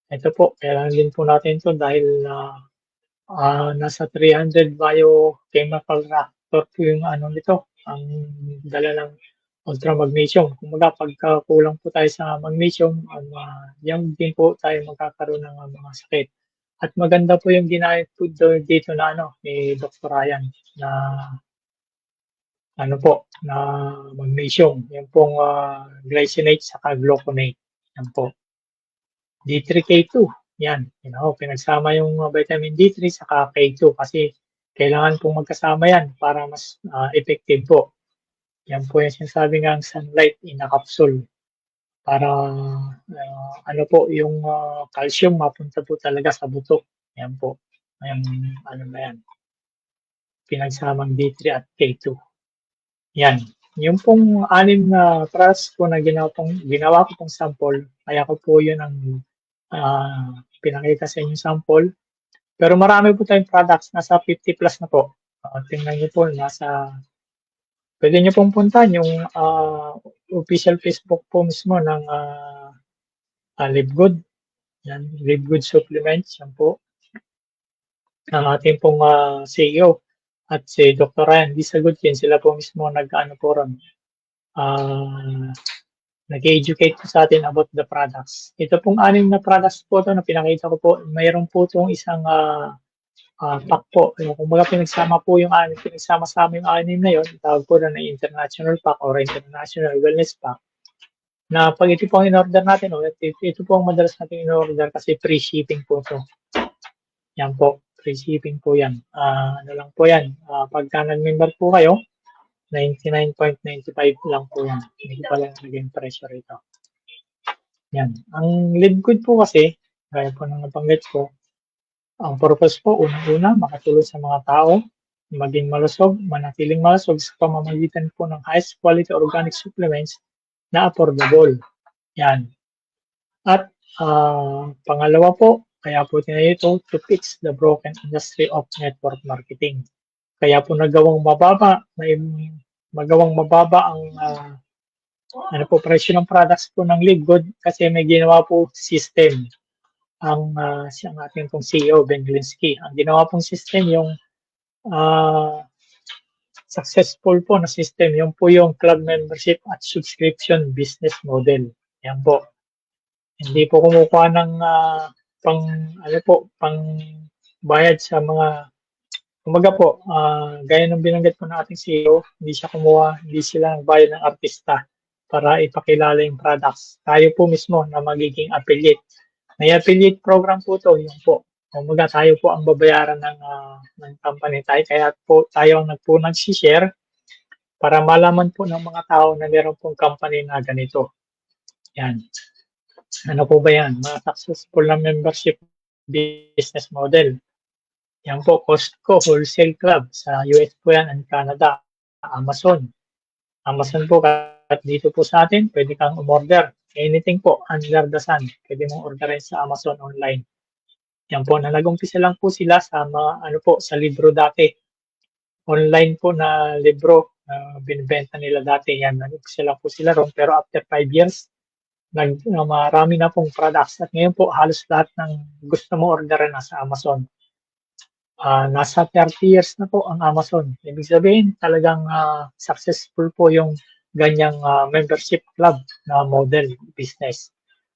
[SPEAKER 2] Ito po, kailangan din po natin to dahil nasa 300 biochemical reactor po yung ano nito, ang dala ng ultra magnesium. Kumbaga, pagka kulang po tayo sa magnesium, yan din po tayo magkakaroon ng mga sakit. At maganda po yung ginamit po dito na ni Dr. Ryan na na magnesium. Yan pong glycinate saka gluconate. Yan po. D3K2. Yan. Pinagsama yung vitamin D3 saka K2 kasi kailangan pong magkasama yan para mas effective po. Yan po yung sinasabi nga ang sunlight in a capsule para yung calcium mapunta po talaga sa buto. Yan po. Yan. Pinagsamang D3 at K2. Yan. Yung pong 6 na products po na ginawa ko pong sample, kaya ko po yun ang pinakita sa inyong sample. Pero marami po tayong products, nasa 50 plus na po. Tingnan niyo po, pwede niyo pong puntahan yung official Facebook po mismo ng Live Good. Yan, Live Good Supplements, yan po. Ang ating pong CEO at si Dr. Ryan Disagudkin, sila po mismo po ron. Nag-educate po sa atin about the products. Ito pong 6 na products po na pinakita ko po, mayroon po itong isang pack po. Kumbaga pinagsama po pinagsama-sama yung 6 na yun, tawag po na international pack or international wellness pack. Na pag ito po ang in-order natin, ito po ang madalas natin in-order kasi free shipping po ito. Yan po, free shipping po yan. Ano lang po yan, pagka nag-member po kayo, 99.95 lang po yan. Hindi ko pala naging presyo rito. Yan. Ang Live Good po kasi, gaya po ng nabanggit ko, ang purpose po, unang-una, makatulong sa mga tao, maging malusog, manatiling malusog sa pamamagitan po ng highest quality organic supplements na affordable. Yan. At pangalawa po, kaya po tinayo ito to fix the broken industry of network marketing. Kaya po magawang mababa ang presyo ng products po ng Live Good kasi may ginawa po system ang ating pong CEO, Ben Glinsky. Ang ginawa pong system yung successful po na system, yung po yung club membership at subscription business model. Yan po. Hindi po kumukuha ng pang bayad sa mga kumbaga po, gaya ng binanggit po ng ating CEO, hindi sila nagbayad ng artista para ipakilala yung products. Tayo po mismo na magiging affiliate. May affiliate program po to, yung po. Kumbaga tayo po ang babayaran ng company tayo, kaya po tayo ang nag-share para malaman po ng mga tao na meron pong company na ganito. Yan. Ano po ba yan? Mga successful na membership business model. Yan po, Costco Wholesale Club sa US po yan and Canada, Amazon, Amazon po, at dito po sa atin, pwede kang umorder. Anything po, under the sun, pwede mong orderin sa Amazon online. Yan po, na nag-umpisa lang po sila sa mga, ano po, sa libro dati. Online po na libro na binibenta nila dati. Yan, nag-umpisa lang po sila ron. Pero after 5 years, marami na pong products. At ngayon po, halos lahat ng gusto mo orderin na sa Amazon. Nasa 30 years na po ang Amazon. Ibig sabihin, talagang successful po yung ganyang membership club na model business.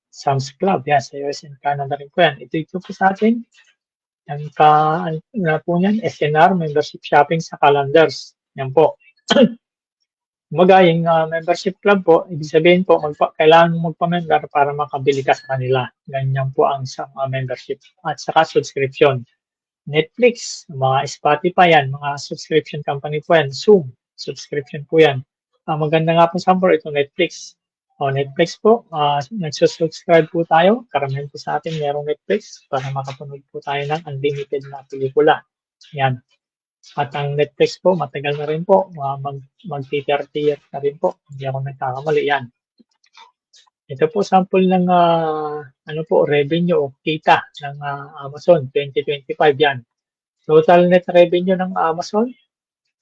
[SPEAKER 2] Sam's Club, yan, sa US and Canada rin po yan. Ito po sa atin. Yan na po yan, SNR, membership shopping sa calendars. Yan po. Kumaga, yung membership club po, ibig sabihin po, kailangan mo magpa-member para makabili ka sa kanila. Ganyan po ang sa membership. At saka subscription. Netflix, mga Spotify yan, mga subscription company po yan. Zoom, subscription po yan. Maganda nga po sample ito, Netflix. Netflix po, nagsusubscribe po tayo. Karamihan po sa atin merong Netflix para makapanood po tayo ng unlimited na pelikula. Yan. At ang Netflix po, matagal na rin po. Mag-30 years na rin po. Hindi ako nagkakamali. Yan. Ito po sample ng ano po, revenue o kita ng Amazon 2025 yan. Total net revenue ng Amazon,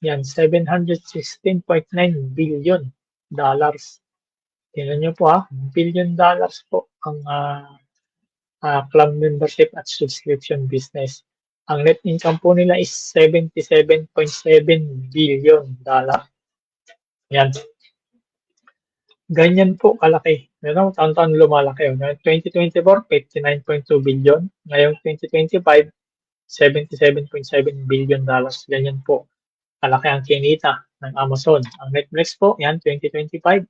[SPEAKER 2] yan, $716.9 billion. Tingnan nyo po $1 billion po ang club membership at subscription business. Ang net income po nila is $77.7 billion. Yan. Ganyan po kalaki. Taon-taon lumalaki. Noong 2024, $59.2 billion. Ngayong 2025, $77.7 billion. Ganyan po kalaki ang kinita ng Amazon. Ang Netflix po, yan, 2025.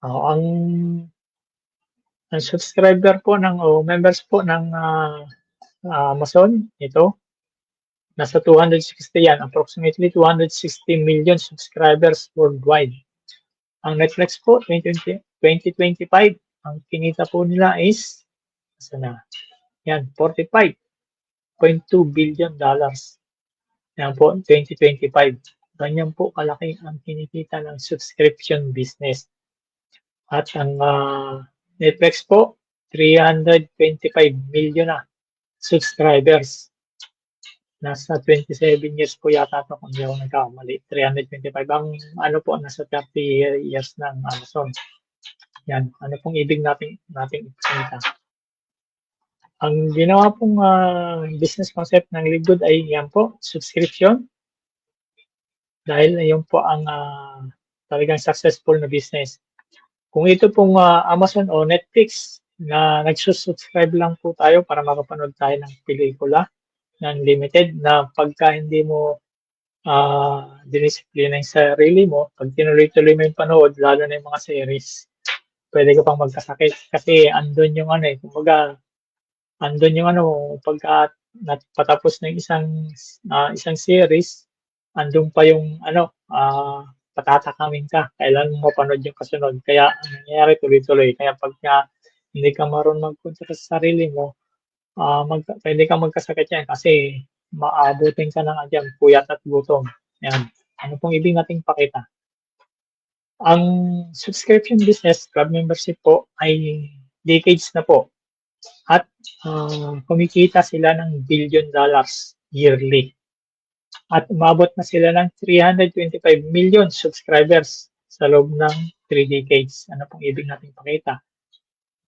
[SPEAKER 2] Ang subscriber po members po ng Amazon, ito, nasa 260 yan. Approximately 260 million subscribers worldwide. Ang Netflix po, 2025, ang kinita po nila is, yan, $45.2 billion. Yan po, 2025. Ganyan po kalaki ang kinikita ng subscription business. At ang Netflix po, 325 million na subscribers. Nasa 27 years po yata ito kung hindi ako nagkakamali. 325. Ang ano po, nasa 30 years ng Amazon. Yan. Ano pong ibig nating ipakita? Ang ginawa pong business concept ng Livegood ay yan po, subscription. Dahil yun po ang talagang successful na business. Kung ito pong Amazon o Netflix na nagsusubscribe lang po tayo para makapanood tayo ng pelikula na unlimited na pagka hindi mo dinisiplina yung sarili mo, pag tinuloy-tuloy mo yung panood, lalo na yung mga series, pwede ka pang magkasakit kasi andun yung kumbaga, andun yung pagka patapos ng isang series, andun pa yung patatakamin ka. Kailan mo mapanood yung kasunod. Kaya, ang nangyayari tuloy-tuloy. Kaya pagka hindi ka marunong mag-control sa sarili mo, pwede kang magkasakit yan kasi maabutin ka ng puyat at gutom. Yan. Ano pong ibig nating pakita? Ang subscription business, club membership po, ay decades na po. At kumikita sila ng $1 billion yearly. At umabot na sila ng 325 million subscribers sa loob ng 3 decades. Ano pong ibig natin pakita?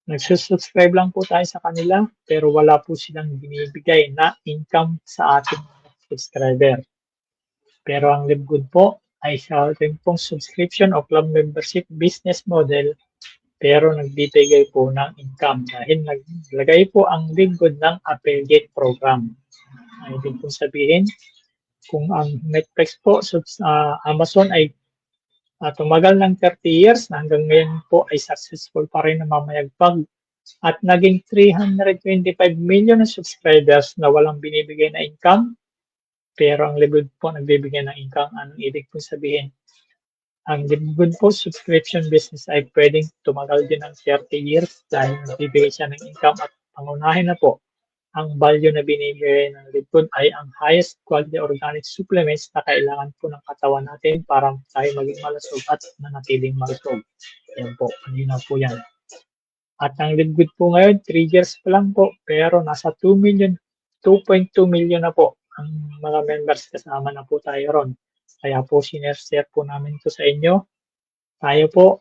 [SPEAKER 2] Nagsusubscribe lang po tayo sa kanila pero wala po silang binibigay na income sa ating subscriber. Pero ang Livegood po ay sa ating pong subscription o club membership business model pero nagbibigay po ng income dahil naglagay po ang Livegood ng affiliate program. Ay ibig pong sabihin, kung ang Netflix po, Amazon ay tumagal ng 30 years na hanggang ngayon po ay successful pa rin na mamayagpag at naging 325 million na subscribers na walang binibigay na income pero ang Livegood po nagbibigay ng income. Anong ibig po sabihin? Ang Livegood po subscription business ay pwedeng tumagal din ng 30 years dahil nagbibigay siya ng income at pangunahin na po ang value na binibigay ng Liquid ay ang highest quality organic supplements na kailangan po ng katawan natin para tayo maging malusog at manatiling malusog. Yan po, kanina po yan. At ang Liquid po ngayon, 3 years pa lang po, pero nasa 2.2 million na po ang mga members, kasama na po tayo ron. Kaya po, sineshare po namin ito sa inyo. Tayo po,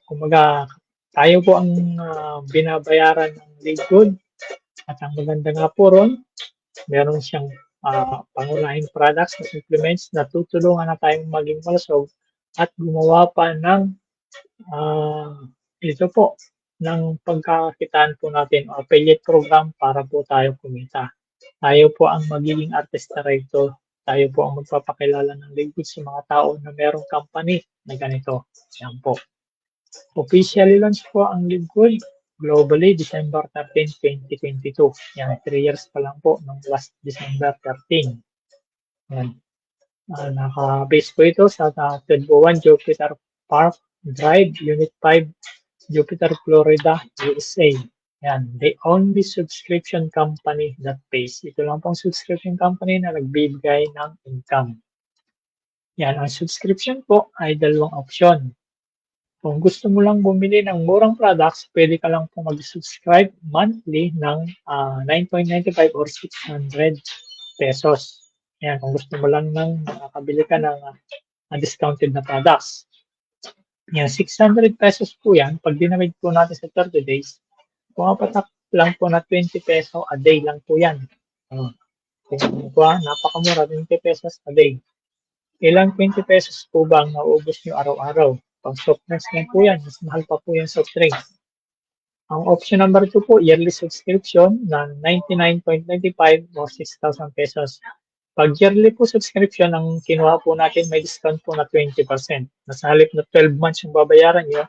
[SPEAKER 2] tayo po ang binabayaran ng Liquid. At ang maganda nga po ron, meron siyang pangunahing products na supplements na tutulungan na tayong maging malusog at gumawa pa ng ito po, ng pagkakakitaan po natin o affiliate program para po tayo kumita. Tayo po ang magiging artista rito. Tayo po ang magpapakilala ng Liquid sa mga tao na merong company na ganito. Yan po. Officially launch po ang Liquid globally December 13, 2022. Yan, 3 years pa lang po nung last December 13. Yan. Naka-base po ito sa 121 Jupiter Park Drive, Unit 5, Jupiter, Florida, USA. Yan, the only subscription company that pays. Ito lang pong subscription company na nagbibigay ng income. Yan, ang subscription po ay dalawang option. Kung gusto mo lang bumili ng murang products, pwede ka lang po mag-subscribe monthly ng 9.95 or 600 pesos. Yan, kung gusto mo lang ng makabili ka ng discounted na products. Yan, 600 pesos po yan. Pag dinamid po natin sa 30 days, pumapatak lang po na 20 peso a day lang po yan. Kung napakamura, 20 pesos a day. Ilang 20 pesos po ba ang nauubos nyo araw-araw? Pag soft drinks lang po yan, mas mahal pa po yung soft drinks. Ang option number 2 po, yearly subscription na 99.95 o 6,000 pesos. Pag yearly po subscription, ang kinuha po natin, may discount po na 20%. Nasa halip na 12 months yung babayaran nyo,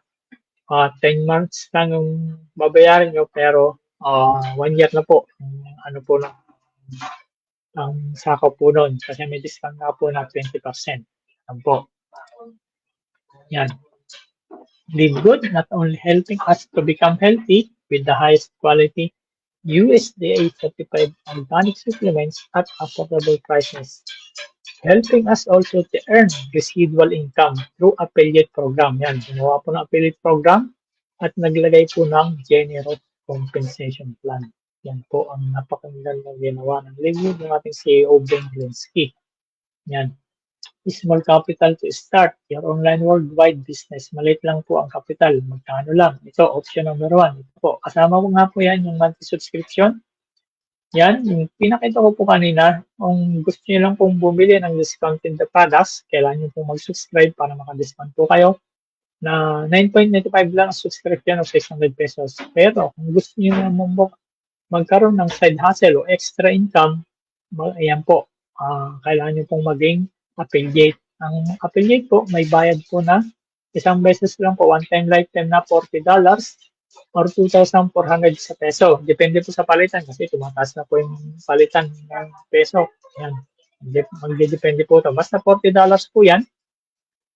[SPEAKER 2] 10 months lang yung babayaran nyo, pero 1 year na po. Ano po na, ang sakaw po nun. Kasi may discount na po na 20%. Yan po. Yan. Live Good, not only helping us to become healthy with the highest quality USDA certified organic supplements at affordable prices, helping us also to earn residual income through affiliate program. Yan, ginawa po ng affiliate program at naglagay po ng generous compensation plan. Yan po ang napakagandang ginawa ng Live Good ng ating CEO Ben Glinsky. Yan. Small capital to start your online worldwide business. Maliit lang po ang capital. Magkano lang? Ito, option number 1. Ito po. Kasama ko nga po yan, yung monthly subscription. Yan, yung pinakita ko po kanina. Kung gusto niyo lang pong bumili ng discounted products, kailangan niyo pong mag-subscribe para maka-discount po kayo na 9.95 lang ang subscription of 600 pesos. Pero kung gusto niyo naman magkaroon ng side hustle o extra income, ayan po. Kailangan niyo pong maging affiliate. Ang affiliate po, may bayad po na isang beses lang po, one time lifetime na $40 or 2,400 sa peso. Depende po sa palitan kasi tumataas na po yung palitan ng peso. Yan. Magdidepende po ito. Basta $40 po yan.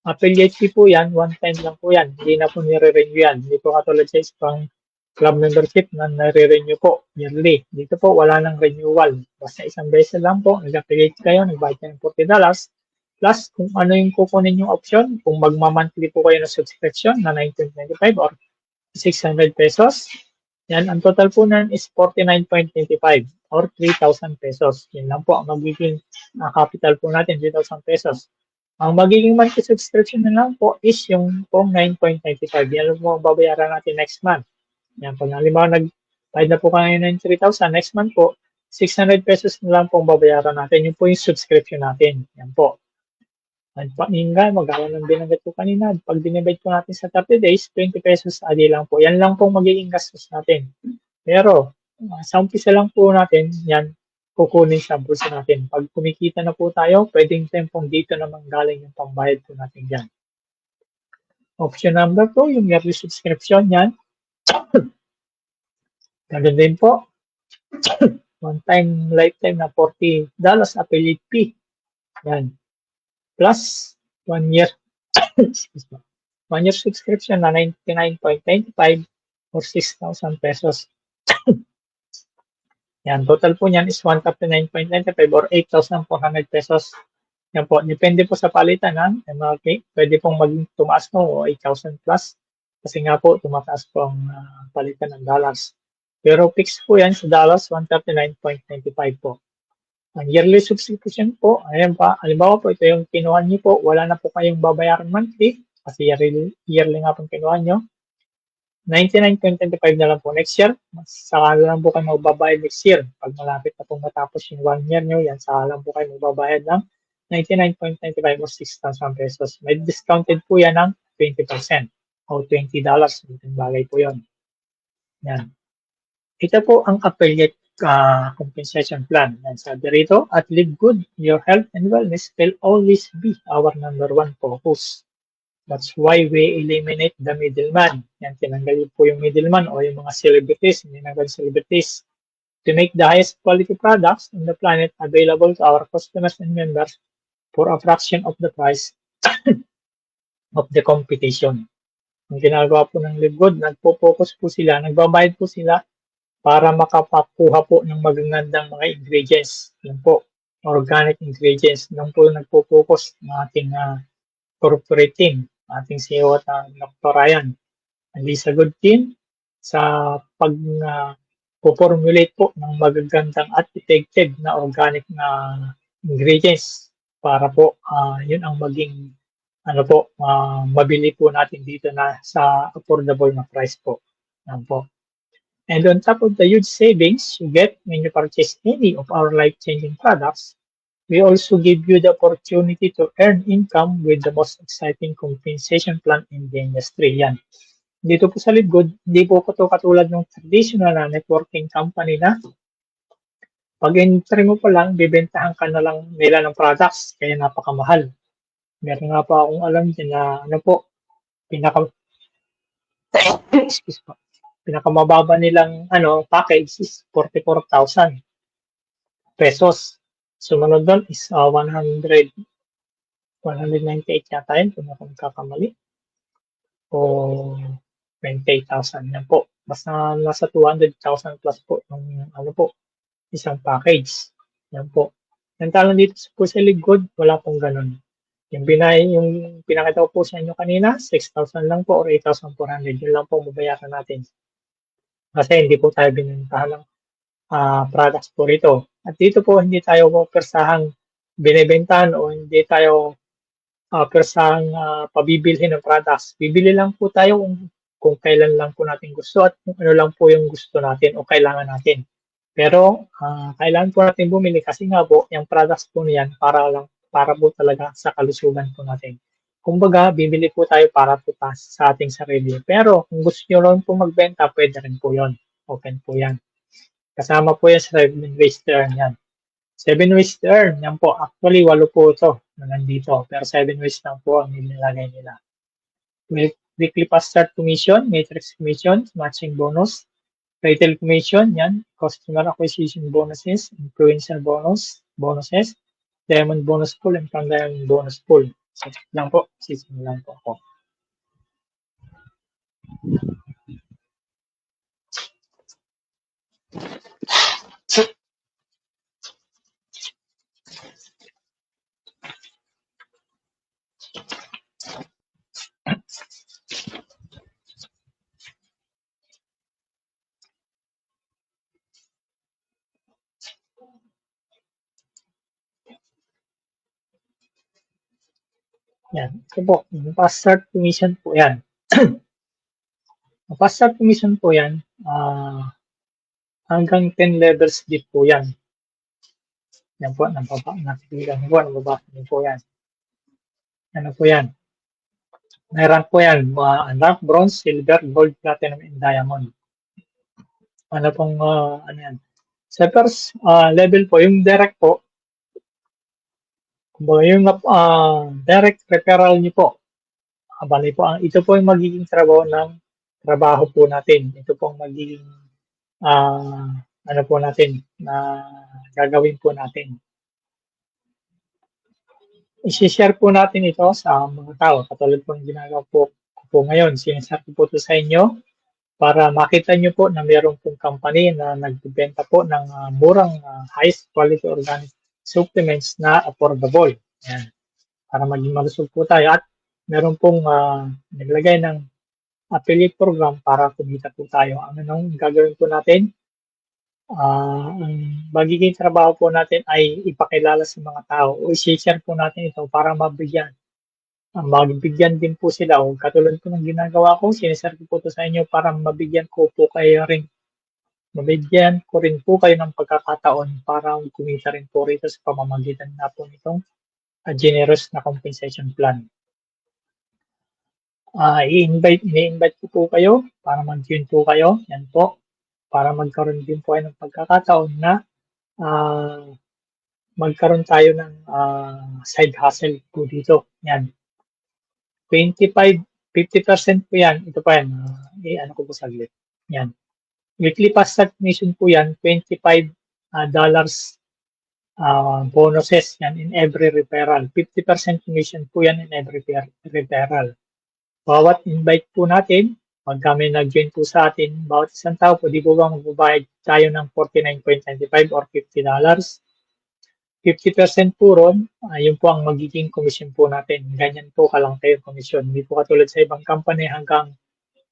[SPEAKER 2] Affiliate fee po yan, one time lang po yan. Hindi na po nire-renew yan. Hindi po katulad sa isang club membership na nare-renew po yearly. Dito po, wala nang renewal. Basta isang beses lang po, nag-affiliate kayo, nagbayad kayo ng $40. Plus, kung ano yung kukunin yung option, kung magma-monthly po kayo na subscription na 19.95 or 600 pesos, yan, ang total po na is 49.25 or 3,000 pesos. Yan lang po ang magiging capital po natin, 3,000 pesos. Ang magiging monthly subscription na lang po is yung pong 9.95. Yan lang po ang babayaran natin next month. Yan, pag halimbawa nag-bayad na po kayo ng 3,000, next month po, 600 pesos na lang po ang babayaran natin. Yun po yung subscription natin. Yan po. At paninga, magkakaroon ng binanggit po kanina. Pag dinibide po natin sa 30 days, 20 pesos a day lang po. Yan lang po magiging gastos natin. Pero, sa umpisa lang po natin, yan, kukunin sa bulsa natin. Pag kumikita na po tayo, pwedeng tempong dito naman galing yung pambayad po natin dyan. Option number 2, yung yearly subscription, yan. Ganun din po. One time, lifetime na $40 affiliate fee. Yan. Plus 1 year 1 year subscription na 99.95 or 6,000 pesos. Yan, total po niyan is 139.95 or 8,400 pesos. Yan po, depende po sa palitan ha. Okay, pwede pong maging tumaas no o 8,000 plus. Kasi nga po, tumataas po ang palitan ng dollars. Pero fixed po yan sa dollars, 139.95 po. Ang yearly subscription po, ayan pa, halimbawa po, ito yung kinuha niyo po, wala na po kayong babayaran monthly, kasi yearly nga po kinuha niyo. 99.25 na lang po next year. Saka lang po kayo magbabayad next year. Pag malapit na pong matapos yung 1 year nyo, yan, saka lang po kayo magbabayad ng 99.95 or 6,000 pesos. May discounted po yan ng 20% o $20. Itong bagay po yun. Yan. Ito po ang affiliate compensation plan. Yan, sabi rito, at Live Good, your health and wellness will always be our number one focus. That's why we eliminate the middleman. Yan, tinanggal po yung middleman o yung mga celebrities, hindi na celebrities, to make the highest quality products on the planet available to our customers and members for a fraction of the price of the competition. Ang ginagawa po ng Live Good, nagpo-focus po sila, nagbabayad po sila para makapakuha po ng magagandang mga ingredients. Yan po, organic ingredients. Yan po nagpo-focus ng ating corporate team, ating CEO at Dr. Ryan. And Lisa Good team sa pag-formulate po ng magagandang at effective na organic na ingredients para po yun ang maging mabili po natin dito na sa affordable na price po. Yan po. And on top of the huge savings you get when you purchase any of our life-changing products, we also give you the opportunity to earn income with the most exciting compensation plan in the industry. Yan. Dito po sa Live Good, hindi po ito katulad ng traditional na networking company na pag entry mo pa lang, bibentahan ka na lang nila ng products, kaya napakamahal. Meron nga pa akong alam din na pinakamababa nilang package is 44,000 pesos. Sumunod doon is 198 yata yun, kung ako magkakamali. O 28,000 yan po. Basta nasa 200,000 plus po yung isang package. Yan po. Yung talon dito po sa Live Good, wala pong ganun. Yung pinakita ko po sa inyo kanina, 6,000 lang po or 8,400. Yun lang po mabayaran natin. Kasi hindi po tayo binentahan ng products po rito. At dito po hindi tayo persahang binibentahan o hindi tayo persahang pabibilhin ng products. Bibili lang po tayo kung kailan lang po natin gusto at kung ano lang po yung gusto natin o kailangan natin. Pero kailangan po natin bumili kasi nga po yung products po niyan para po talaga sa kalusugan po natin. Kumbaga, bibili po tayo para po sa ating sarili. Pero kung gusto nyo lang po magbenta, pwede rin po yun. Open po yan. Kasama po yan sa 7 ways to earn yan. 7 ways to earn, yan po. Actually, 8 po ito na nandito. Pero 7 ways lang po ang nilagay nila. Weekly fast start commission, matrix commission, matching bonus, retail commission, yan. Customer acquisition bonuses, influencer bonuses, diamond bonus pool, and pan-diamond bonus pool. So, lang po. Season lang po ako. Yan. Ito po, yung fast start commission po yan. Ang fast start commission po yan, hanggang 10 levels deep po yan. Yan po, napiligan po, nababasa niyo po yan. Ano po yan? May rank po yan, rank bronze, silver, gold, platinum, and diamond. Ano pong, ano yan? Sa first level po, yung direct po, yung direct referral niyo po, bali po, ito po yung magiging trabaho po natin. Ito po ang magiging ano po natin na gagawin po natin. I-share po natin ito sa mga tao. Katulad po ng ginagawa po ngayon. Sinashare ko po ito sa inyo para makita nyo po na meron pong company na nagbibenta po ng murang highest quality organic supplements na affordable. Yan. Para maging malusog po tayo at meron pong naglagay ng affiliate program para kumita po tayo. Ano nang gagawin po natin? Ang magiging trabaho po natin ay ipakilala sa mga tao o i-share po natin ito para magbigyan din po sila o katulad po ng ginagawa ko, sinishare ko po ito sa inyo para mabigyan ko rin po kayo ng pagkakataon para kumita rin po rito sa pamamagitan na po nitong generous na compensation plan. I-invite ko po kayo para mag-join po kayo. Yan po. Para magkaroon din po kayo ng pagkakataon na magkaroon tayo ng side hustle po dito. Yan. 50% po yan. Ito pa yan. Ano ko po saglit. Yan. Weekly pass submission po yan. $25 bonuses yan in every referral. 50% commission po yan in every referral. Bawat invite po natin, pag kami nag-join po sa atin, bawat isang tao, pwede po ba magbabayad tayo ng $49.95 or $50. 50% po ron, yun po ang magiging commission po natin. Ganyan po kalang tayo commission. Hindi po katulad sa ibang company hanggang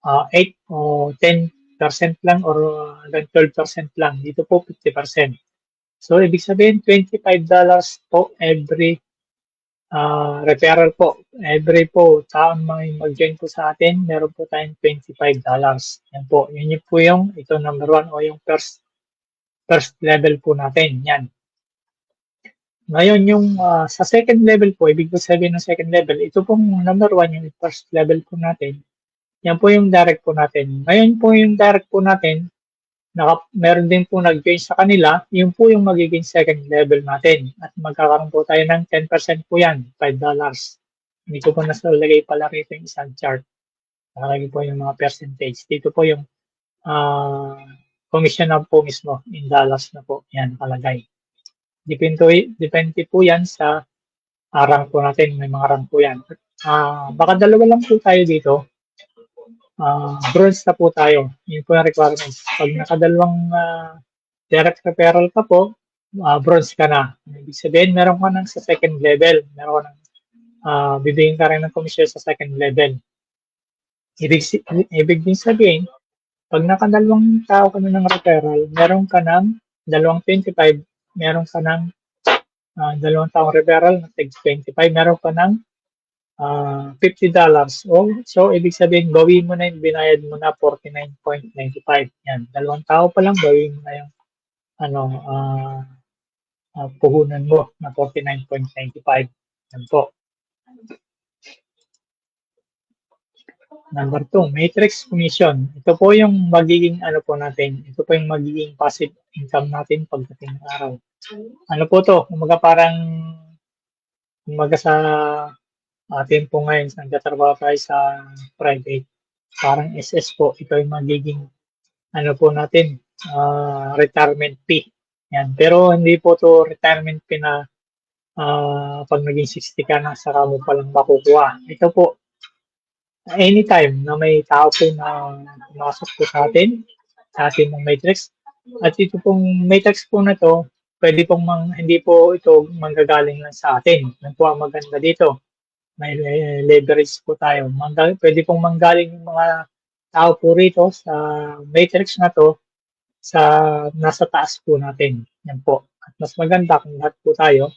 [SPEAKER 2] 8 o 10% lang or hanggang 12% lang. Dito po 50%. So, ibig sabihin, $25 po every referral po. Every po taon mag-join po sa atin, meron po tayong $25. Yan po. Yun po yung ito number 1 o yung first level po natin. Yan. Ngayon yung sa second level po, ibig sabihin ng second level, ito pong number 1 yung first level po natin. Yan po yung direct po natin. Ngayon po yung direct po natin, meron din po nag-join sa kanila, yun po yung magiging second level natin. At magkakaroon po tayo ng 10% po yan, $5. Hindi ko po nasalagay pala rito yung isang chart. Nakalagay po yung mga percentage. Dito po yung commission na po mismo in dollars na po. Yan, nakalagay. Depende po yan sa rank po natin. May mga rank po yan. Baka dalawa lang po tayo dito. Bronze na po tayo. Yun po yung requirements. Pag nakadalawang direct referral ka po, bronze ka na. Ibig sabihin, meron ka nang sa second level. Meron ka nang bibigyan ka rin ng commission sa second level. Ibig din sabihin, pag nakadalawang tao ka na ng referral, meron ka ng dalawang 25, meron ka ng dalawang taong referral na 25, meron ka ng $50. So, ibig sabihin, gawin mo na yung binayad mo na $49.95. Yan. Dalawang tao pa lang, gawin mo na yung puhunan mo na $49.95. Yan po. Number 2, matrix commission. Ito po yung magiging po natin. Ito po yung magiging passive income natin pagdating ng araw. Ano po to? Umaga sa atin po ngayon, nagtatrabaho tayo sa private. Parang SS po. Ito yung magiging po natin, retirement fee. Yan. Pero hindi po to retirement fee na pag naging 60 ka na, saka mo palang makukuha. Ito po, anytime na may tao po na pumasok po sa atin ng matrix. At ito pong matrix po na to, pwede pong hindi po ito manggagaling lang sa atin. Yan po ang maganda dito. May leverage po tayo. Pwede pong manggaling yung mga tao po rito sa matrix na to sa nasa taas po natin. Yan po. At mas maganda kung lahat po tayo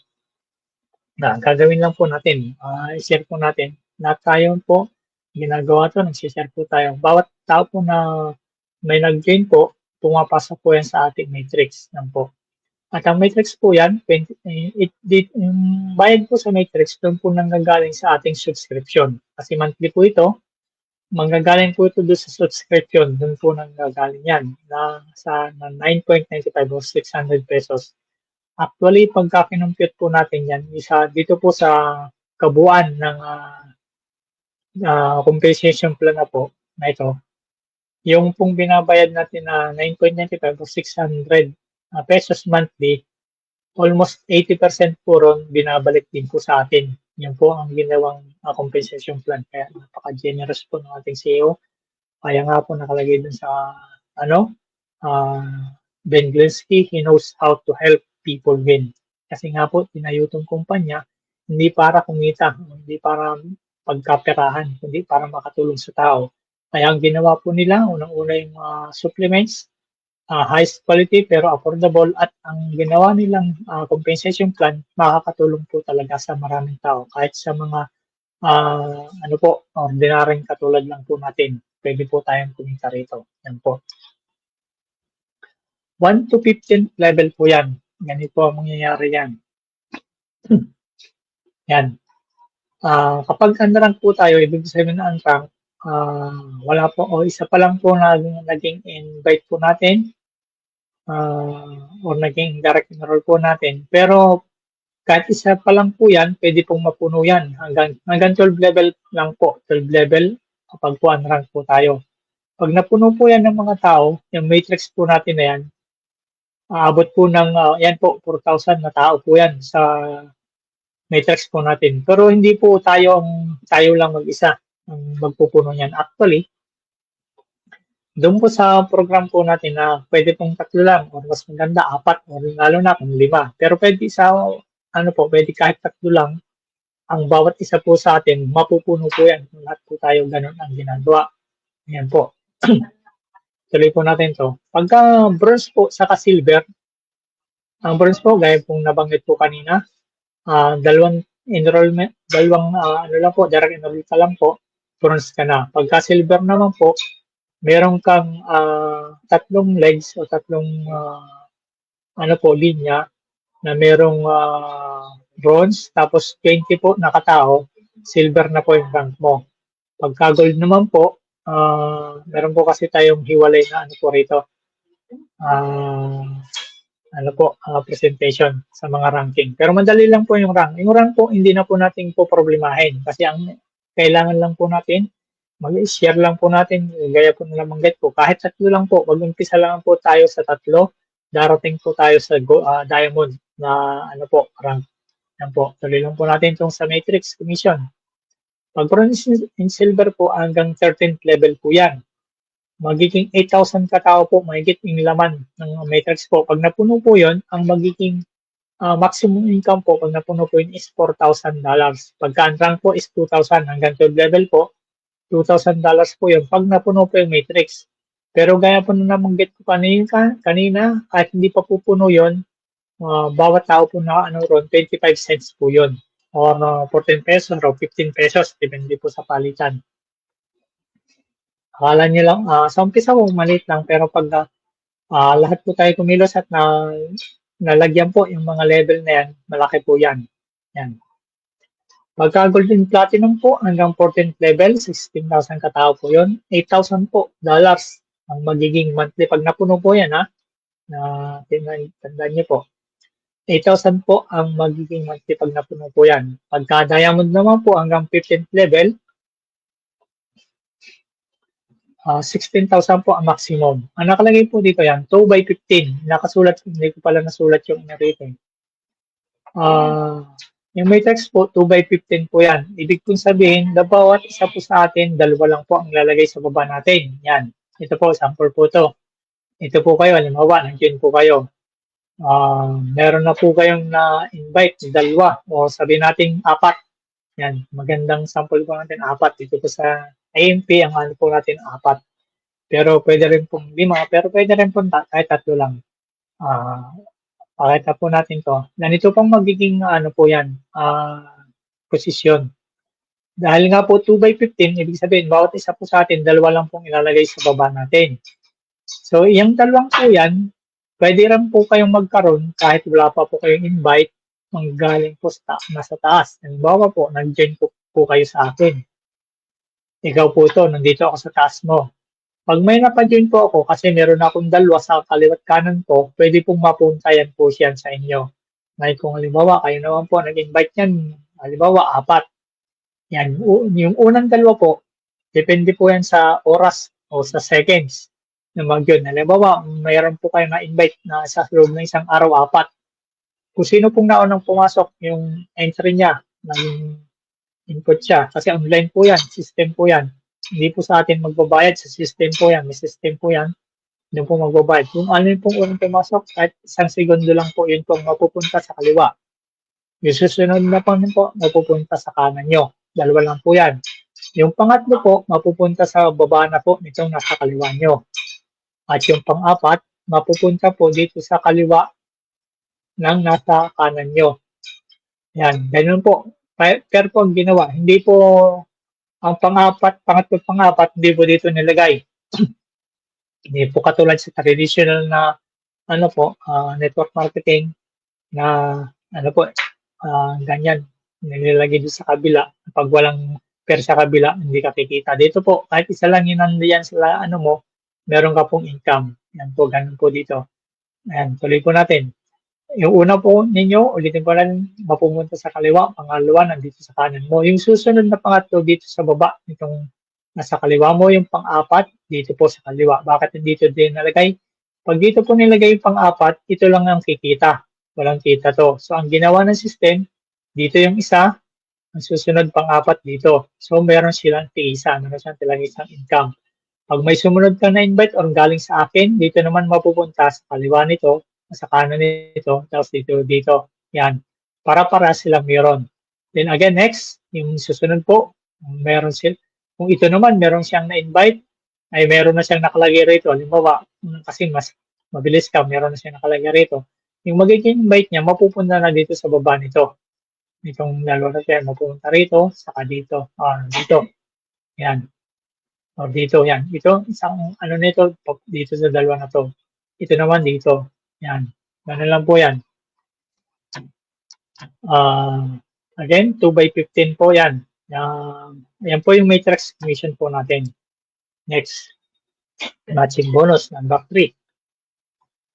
[SPEAKER 2] na gagawin lang po natin. I-share po natin. Lahat tayo po ginagawa to, nag-share po tayo. Bawat tao po na may nag-join po, pumapasok po yan sa ating matrix. Yan po. At ang matrix po yan, bayad po sa matrix, doon po nanggagaling sa ating subscription. Kasi monthly po ito, manggagaling po ito doon sa subscription, doon po nanggagaling yan, na 9.95 or 600 pesos. Actually, pagka kinumpute po natin yan, dito po sa kabuuan ng compensation plan na po, na ito, yung pong binabayad natin na 9.95 or 600 pesos monthly, almost 80% po ron binabalik din po sa atin. Yun po ang ginawang compensation plan. Kaya napaka-generous po ng ating CEO Kaya nga po nakalagay dun sa, ano, Ben Glinsky, he knows how to help people win. Kasi nga po, tinayo itong kumpanya, hindi para kumita, hindi para pagkaperahan, kundi para makatulong sa tao. Kaya ang ginawa po nila, unang-una yung supplements, highest quality pero affordable at ang ginawa nilang compensation plan makakatulong po talaga sa maraming tao kahit sa mga ano po, ordinaryong katulad lang po natin. Pwede po tayong kumita rito. Yan po. 1 to 15 level po yan. Ganito po ang mangyayari yan. Yan. Kapag unrank po tayo, ibig sabihin na unrank, wala po, o isa pa lang po na naging invite po natin, or naging direct enroll po natin. Pero kahit isa pa lang po yan, pwede pong mapuno yan. Hanggang 12 level lang po. 12 level kapag po unrank po tayo. Pag napuno po yan ng mga tao, yung matrix po natin na yan, aabot po ng, yan po, 4,000 na tao po yan sa matrix po natin. Pero hindi po tayo lang mag-isa ang magpupuno niyan. Actually, doon po sa program po natin na pwede pong 3 lang or mas maganda 4 or lalo na kung 5. Pero pwede pwede kahit 3 lang ang bawat isa po sa atin, mapupuno po yan. Lahat po tayo ganun ang ginagawa. Ayan po. Tuloy po natin to. Pagka bronze po saka silver, ang bronze po, gaya pong nabanggit po kanina, dalawang enrollment, ano lang po, direct enroll ka lang po, bronze ka na. Pagka silver naman po, meron kang 3 legs o 3 linya na merong bronze, tapos 20 po nakatao, silver na po yung rank mo. Pagka gold naman po, meron po kasi tayong hiwalay na ano po rito, presentation sa mga ranking. Pero madali lang po yung rank. Yung rank po, hindi na po natin po problemahin kasi ang kailangan lang po natin, mag-share lang po natin, gaya po na nabanggit po, kahit 3 lang po, mag-umpisa lang po tayo sa 3, darating po tayo sa diamond na rank. Yan po, tuloy lang po natin itong sa matrix commission. Pag bronze and silver po, hanggang 13th level po yan. Magiging 8,000 katao po, mahigit yung laman ng matrix po. Pag napuno po yon, ang magiging maximum income po, pag napuno po yun is $4,000. Pagka rank po is 2,000 hanggang 12 level po, $2,000 po yun. Pag napuno po yung matrix. Pero gaya po na nabanggit ko kanina, kahit hindi pa pupuno yun, bawat tao po na ron, 25 cents po yun. Or 14 pesos or 15 pesos, depende po sa palitan. Akala nyo lang, sa umpisa po, maliit lang, pero pag lahat po tayo kumilos at nalagyan po yung mga level na yan, malaki po yan. Yan. Pagka golden platinum po, hanggang 14th level, 16,000 katao po yun. 8,000 po dollars ang magiging monthly. Pag napuno po yan, tandaan niyo po. 8,000 po ang magiging monthly pag napuno po yan. Pagka diamond naman po, hanggang 15th level, 16,000 po ang maximum. Ang nakalagay po dito yan, 2 by 15. Nakasulat, hindi ko pala nasulat yung narito. Yung matrix po, 2 by 15 po yan. Ibig kong sabihin, bawat isa po sa atin, 2 lang po ang lalagay sa baba natin. Yan. Ito po, sample po to. Ito po kayo, halimbawa, nandiyan po kayo. Meron na po kayong na-invite, 2, o sabihin natin 4. Yan, magandang sample po natin, 4. Dito po sa AMP, ang ano po natin, 4. Pero pwede rin pong 5, pero pwede rin po kahit 3 lang. Pakita po natin to. Ganito pong magiging posisyon. Dahil nga po 2 by 15, ibig sabihin, bawat isa po sa atin, 2 lang pong ilalagay sa baba natin. So, yung 2 po yan, pwede rin po kayong magkaroon kahit wala pa po kayong invite, manggaling po nasa taas. Halimbawa po, nag-join po kayo sa akin. Ikaw po to, nandito ako sa taas mo. Pag may napa-join po ako, kasi meron akong 2 sa kaliwat kanan po, pwede pong mapuntayan po siya sa inyo. Ngayon kung halimbawa, kayo naman po nag-invite yan, halimbawa 4. Yan, yung unang 2 po, depende po yan sa oras o sa seconds na mag-join. Halimbawa, mayroon po kayo na-invite na sa loob ng isang araw 4. Kung sino pong naunang pumasok, yung entry niya, input siya. Kasi online po yan, system po yan. Hindi po sa atin magbabayad, sa system po yan. May system po yan. Doon po magbabayad. Kung ano yung pong unang pumasok, kahit isang segundo lang po, yun pong mapupunta sa kaliwa. Yung susunod na po, mapupunta sa kanan nyo. Dalawa lang po yan. Yung pangatlo po, mapupunta sa baba na po nitong nasa kaliwa nyo. At yung pang-apat, mapupunta po dito sa kaliwa ng nasa kanan nyo. Yan, ganun po. Pero po ang ginawa, hindi po ang pang-apat, pangatlo pang-apat, hindi po dito nilagay. Hindi po katulad sa traditional na ano po, network marketing na ano po, ganyan, nilagay doon sa kabila. Pag walang per sa kabila, hindi ka kikita. Dito po, kahit isa lang yun nandiyan sa ano mo, meron ka pong income. Yan po, ganun po dito. Ayan, tuloy po natin. Yung una po ninyo, ulitin ko lang, mapupunta sa kaliwa. Pangalawa, nandito sa kanan mo. Yung susunod na pangatlo dito sa baba, itong nasa kaliwa mo. Yung pang-apat, dito po sa kaliwa. Bakit dito din nalagay? Pag dito po nilagay yung pang-apat, ito lang ang kikita. Walang kita to. So, ang ginawa ng system, dito yung isa, ang susunod pang-apat dito. So, meron silang tiisa. Meron silang talagang isang income. Pag may sumunod ka na invite or galing sa akin, dito naman mapupunta sa kaliwa nito, sa kanan nito, tapos dito. Yan. Para silang meron. Then again, next, yung susunod po, meron sila. Kung ito naman, meron siyang na-invite, ay meron na siyang nakalagay rito. Halimbawa, kasi mas mabilis ka, meron na siyang nakalagay rito. Yung magiging invite niya, mapupunta na dito sa baba nito. Itong dalawa na siya, mapupunta rito, saka dito, dito. Yan. O dito, yan. Ito, isang ano nito, dito sa dalawa na to. Ito naman dito. Yan. Ganun lang po yan. Again, 2 by 15 po yan. Yan po yung matrix commission po natin. Next, matching bonus, number 3.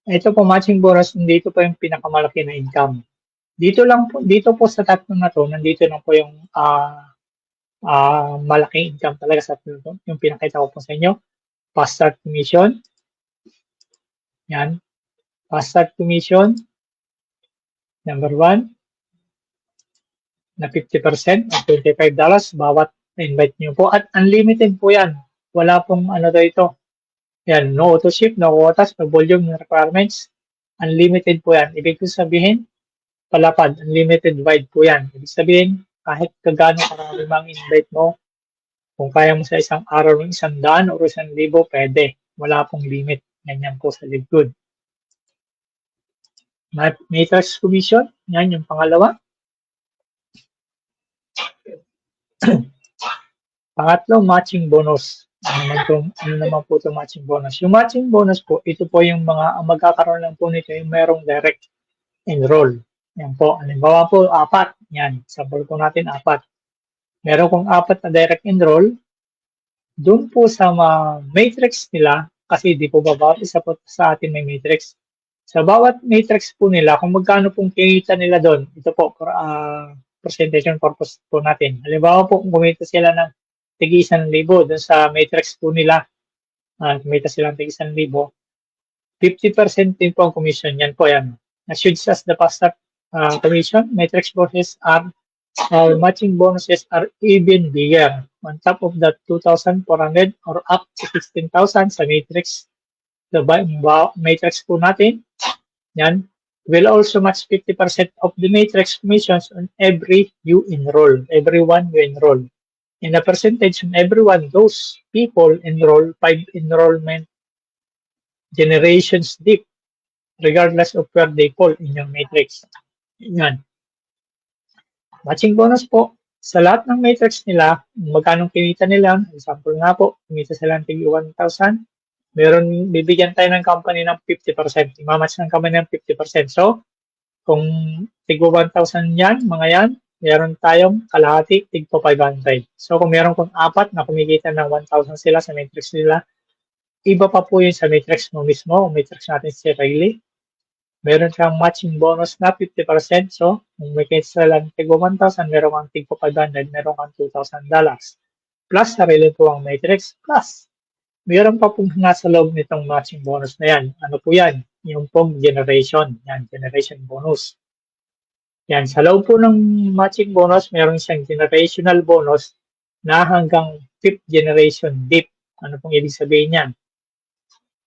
[SPEAKER 2] Ito po, matching bonus, dito po yung pinakamalaki na income. Dito po sa tatlo na to, nandito lang po yung malaking income talaga sa tatlo na to. Yung pinakita ko po sa inyo. Fast start commission. Yan. Fast start commission. Number 1. Na 50% at $25 bawat invite nyo po. At unlimited po yan. Wala pong ano daw ito. Yan, no auto ship, no quotas, no volume, no requirements. Unlimited po yan. Ibig sabihin, palapad, unlimited wide po yan. Ibig sabihin, kahit kagano karami mang invite mo, kung kaya mo sa isang araw ng 100 o 1,000, pwede. Wala pong limit. Ganyan po sa LiveGood. Matrix commission, yan yung pangalawa. Pangatlo, matching bonus. Ano naman po itong matching bonus? Yung matching bonus po, ito po yung mga magkakaroon lang po nito yung merong direct enroll. Yan po. Halimbawa po, 4. Yan. Sample po natin, 4. Meron kong 4 na direct enroll. Doon po sa matrix nila, kasi di po bawat isa po sa atin may matrix. Sa bawat matrix po nila, kung magkano pong kinita nila doon, ito po, presentation purpose po natin. Halimbawa po, kung kumita sila ng tigi 1,000 doon sa matrix po nila, kumita sila ng tigi 1,000, 50% din po ang commission. Yan po yan. As should as the past commission, matrix bonuses are, matching bonuses are even bigger. On top of that, 2,400 or up to 16,000 sa matrix. The matrix po natin, yan, will also match 50% of the matrix commissions on every you enroll, everyone you enroll. And the percentage on everyone, those people enroll 5 enrollment generations deep, regardless of where they fall in your matrix. Yan. Matching bonus po, sa lahat ng matrix nila, magkano kinita nila, example nga po, kumita sila ng 1,000, meron, bibigyan tayo ng company ng 50%. Imamatch ng company ng 50%. So, kung tigwa 1,000 yan, mga yan, meron tayong kalahati, tigpo 500. So, kung meron kong 4 na kumikita ng 1,000 sila sa matrix nila, iba pa po yun sa matrix mo mismo, o matrix natin si Riley. Meron kang matching bonus na 50%. So, kung may kita sila ng tigwa 1,000, meron kang tigpo 500, meron kang $2,000. Plus, sarili po ang matrix. Plus, meron pa pong nasa loob nitong matching bonus na yan. Ano po yan? Yung pong generation. Yan, generation bonus. Yan, sa loob po ng matching bonus, meron siyang generational bonus na hanggang 5th generation deep. Ano pong ibig sabihin yan?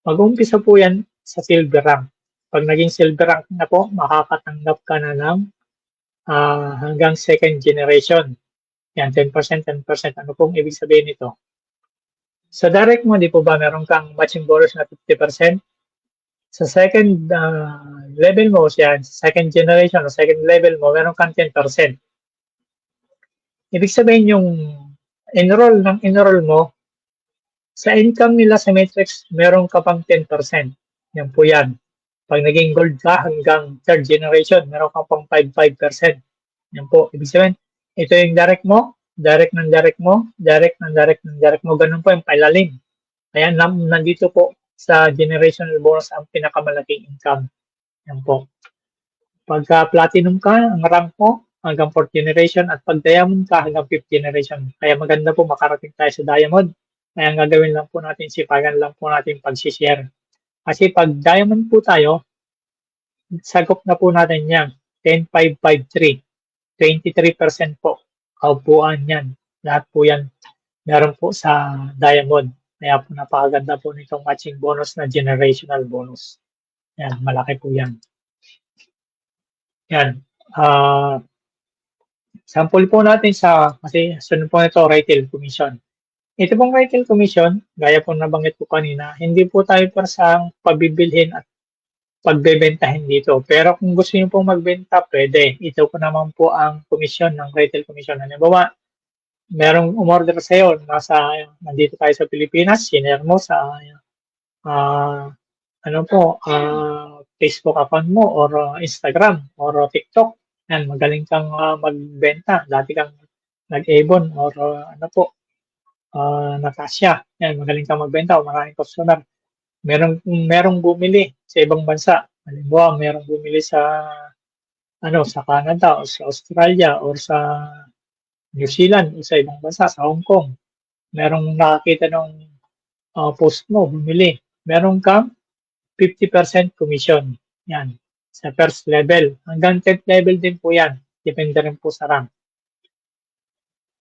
[SPEAKER 2] Mag-umpisa po yan sa silver rank. Pag naging silver rank na po, makakatanggap ka na ng hanggang 2nd generation. Yan, 10%, 10%. Ano pong ibig sabihin nito? Sa direct mo, di po ba meron kang matching bonus na 50%? Sa second level mo, yan, sa 2nd generation o 2nd level mo, meron kang 10%. Ibig sabihin yung enroll mo, sa income nila sa Matrix, meron ka pang 10%. Yan po yan. Pag naging gold ka hanggang 3rd generation, meron ka pang 5%. Yan po. Ibig sabihin, ito yung direct mo, direct ng direct mo, direct ng direct ng direct mo. Ganun po yung pailalim. Kaya nandito po sa generational bonus ang pinakamalaking income. Yan po. Pagka platinum ka, ang rank mo hanggang 4th generation at pag diamond ka hanggang 5th generation. Kaya maganda po makarating tayo sa diamond. Kaya ang gagawin lang po natin, sipagan lang po natin pag-share. Kasi pag diamond po tayo, sagop na po natin yan. 10,553. 23% po. Kaupuan yan. Lahat po yan meron po sa diamond. Kaya po napakaganda po nitong matching bonus na generational bonus. Yan, malaki po yan. Yan. Sample po natin kasi sunod po nito, retail commission. Ito pong retail commission, gaya po nabanggit ko kanina, hindi po tayo para sa pabibilhin at pagbebentahin dito. Pero kung gusto niyo pong magbenta, pwede. Ito po naman po ang commission ng retail commission. Halimbawa, merong umorder sa iyo, nandito tayo sa Pilipinas, sinare mo sa Facebook account mo or Instagram or TikTok. Yan, magaling kang magbenta. Dati kang nag-Avon or Natasha. Yan, magaling kang magbenta o maraming customer. Merong bumili sa ibang bansa. Halimbawa, merong bumili sa Canada o sa Australia or sa New Zealand o sa ibang bansa, sa Hong Kong. Merong nakakita ng post mo, bumili. Meron kang 50% commission. Yan. Sa first level. Hanggang 10th level din po yan. Depende rin po sa rank.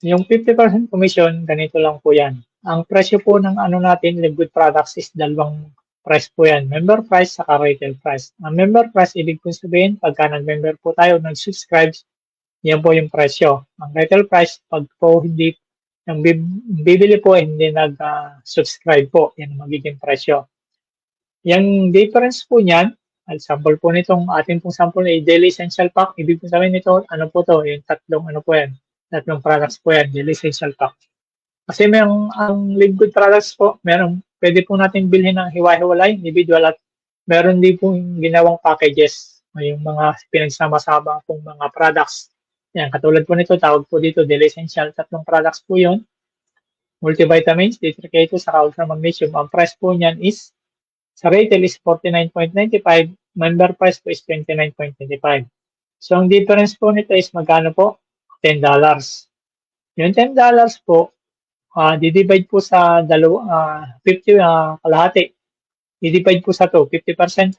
[SPEAKER 2] Yung 50% commission, ganito lang po yan. Ang presyo po ng natin, liquid products is dalawang price po yan. Member price saka retail price. Ang member price, ibig po sabihin, pagka nag-member po tayo, nag-subscribe, yan po yung presyo. Ang retail price, pag po hindi, yung bibili po, hindi nag-subscribe po, yan ang magiging presyo. Yung difference po niyan, example po nitong ating pong sample ay daily essential pack. Ibig po sabihin nito, po to, yung tatlong products po yan, daily essential pack. Kasi ang liquid products po, pwede po natin bilhin ng hiwa-hiwalay, individual at meron din po yung ginawang packages, yung mga pinagsama-sama pong mga products. Yan, katulad po nito, tawag po dito, daily essential, tatlong products po yun. Multivitamins, D3K2, saka ultra magnesium. Ang price po niyan is sa retail is 49.95, member price po is 29.25. So, ang difference po nito is magkano po? $10. Yung $10 po, di-divide po sa 50 kalahati. I-divide po sa 50%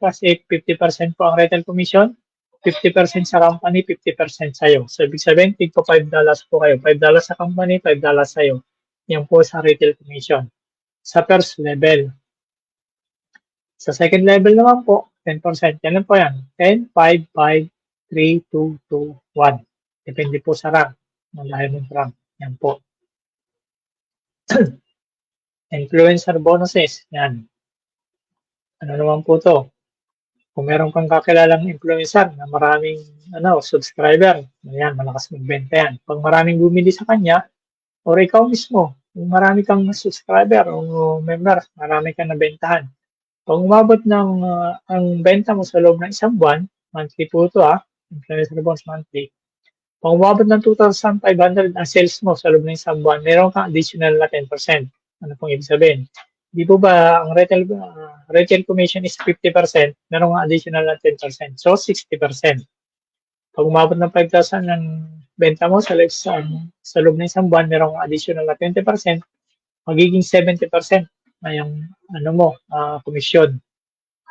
[SPEAKER 2] kasi 50% po ang retail commission, 50% sa company, 50% sa'yo. So, ibig sabihin, tigpo $5 po kayo. $5 sa company, $5 sa'yo. Yan po sa retail commission. Sa first level. Sa second level naman po, 10%. Yan po yan. 10, 5, 5, 3, 2, 2, 1. Depende po sa rank. Ng diamond rank. Yan po. Influencer bonuses. Yan. Ano naman po to? Kung meron kang kakilalang influencer na maraming subscriber, yan, malakas magbenta yan. Pag maraming bumili sa kanya, or ikaw mismo, kung marami kang subscriber o member, marami kang nabentahan. Pag umabot ng ang benta mo sa loob ng isang buwan, monthly po ito influencer bonus monthly. Pag umabot ng 2,500 ang sales mo sa loob ng isang buwan, meron kang additional na 10%. Ano pong ibig sabihin? Di po ba ang retail commission is 50%, meron kang additional na 10%. So, 60%. Pag umabot ng 5,000 ang benta mo sa loob ng isang buwan, meron kang additional na 20%, magiging 70% na yung commission.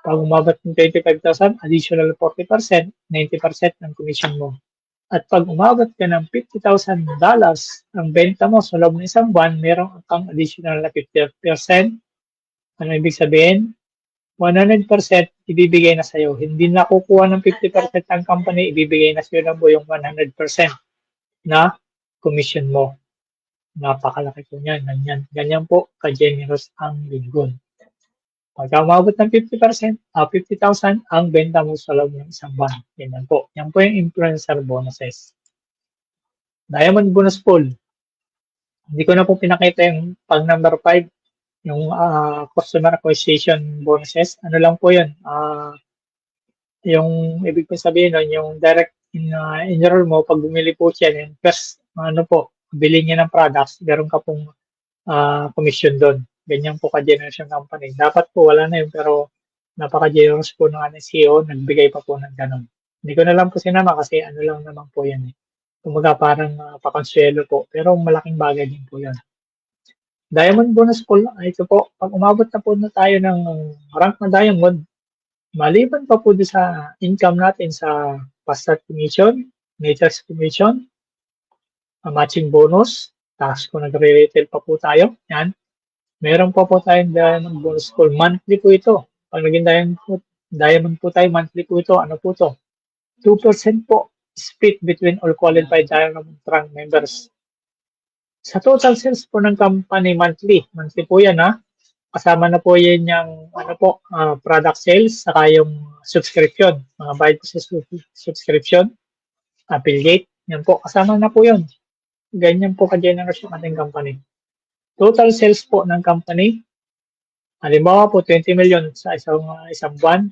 [SPEAKER 2] Pag umabot ng 25,000, additional 40%, 90% ng commission mo. At pag umabot ka ng $50,000 ang benta mo sa loob ng isang buwan, meron kang additional na 50%. Ano ibig sabihin? 100% ibibigay na sa'yo. Hindi na kukuha ng 50% ang company, ibibigay na sa'yo ng buong 100% na commission mo. Napakalaki po niyan. Ganyan po ka-generous ang Lingon. Pagka umabot ng 50%, 50,000 ang benta mo sa loob ng isang buwan. Ganyan po. Yan po yung influencer bonuses. Diamond bonus pool. Hindi ko na po pinakita yung pang number 5, yung customer acquisition bonuses. Ano lang po yun? Yung ibig ko sabihin nun, yung direct enroll mo, pag bumili po siya, yung first, bili niya ng products, meron ka pong commission doon. Ganyan po ka-generous yung company. Dapat po wala na yun, pero napaka-generous po ng CEO, nagbigay pa po ng ganun. Hindi ko na lang po sinama kasi ano lang naman po yan. Kumaga parang pakonsuelo po, pero malaking bagay din po yan. Diamond bonus pool, ito po, pag umabot na po na tayo ng rank na diamond, maliban pa po sa income natin sa past commission, matrix commission, matching bonus, tax kung nagre-retail pa po tayo, yan. Meron pa po tayong diamond bonus pool. Monthly po ito. Pag naging diamond po tayo, monthly po ito. Ano po ito? 2% po split between all qualified diamond rank members. Sa total sales po ng company monthly po yan ha. Kasama na po yan yung product sales, saka yung subscription. Mga bayad po sa subscription, affiliate, yan po. Kasama na po yun. Ganyan po ka-generous yung ating company. Total sales po ng company, halimbawa po 20 million sa isang buwan,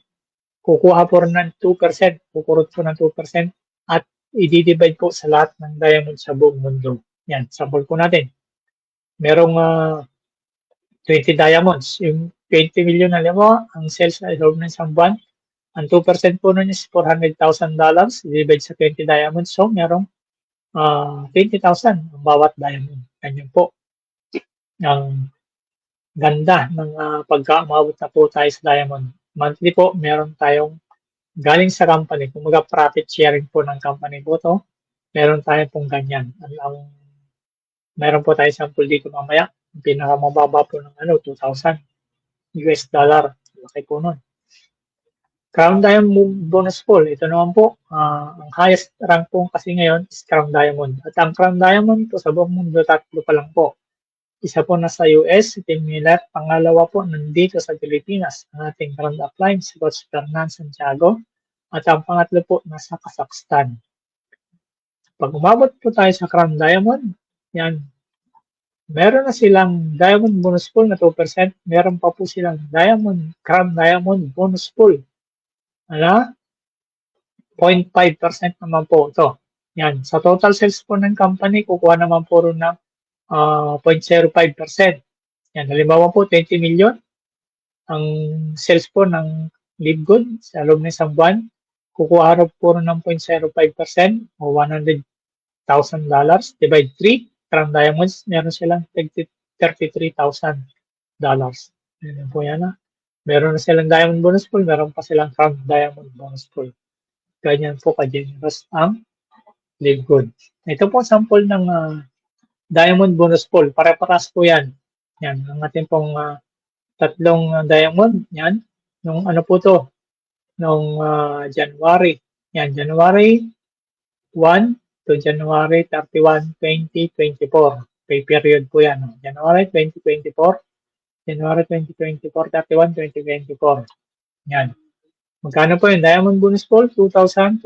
[SPEAKER 2] kukuha po ng 2%, kukurot po ng 2% at i-divide po sa lahat ng diamond sa buong mundo. Yan, sample po natin. Merong 20 diamonds. Yung 20 million, halimbawa, ang sales sa loob ng isang buwan, ang 2% po nun is $400,000, divide sa 20 diamonds. So, merong 20,000 ang bawat diamond. Ganyan po. Ang ganda ng pagka-umabot na po tayo sa diamond. Monthly po, meron tayong galing sa company. Kumaga profit sharing po ng company po to. Meron tayo pong ganyan. Meron po tayo sample dito mamaya. Ang pinakamababa po ng $2,000 US dollar. Laki po nun. Crown Diamond bonus pool. Ito naman po, ang highest rank po kasi ngayon is Crown Diamond. At ang Crown Diamond po sa buong mundo, 3 pa lang po. Isa po nasa US, si Tim Miller. Pangalawa po nandito sa Pilipinas, ang ating Crown Upline, si Coach Fernan Santiago. At ang pangatlo po nasa Kazakhstan. Pag umabot po tayo sa Crown Diamond, yan, meron na silang Diamond bonus pool na 2%. Meron pa po silang Crown Diamond bonus pool. 0.5% naman po ito. Yan, sa total sales po ng company, kukuha naman po rin ng 0.05%. Yan, halimbawa po 20 million ang sales po ng live good sa loob ng isang buwan. Kukuha rin po rin ng 0.05% o $100,000 divide 3. Crown Diamonds, meron silang $33,000. Yan po yan. Meron na silang Diamond bonus pool, meron pa silang Crown Diamond bonus pool. Ganyan po ka-generous ang live good. Ito po sample ng Diamond bonus pool. Pare-paras po yan. Yan, ang ating pong tatlong diamond. Yan. Nung po to? Nung January. Yan, January 1 to January 31, 2024. Pay period po yan. January 2024, January 2024, 31, 2024. Yan. Magkano po yung Diamond bonus pool? 2,288.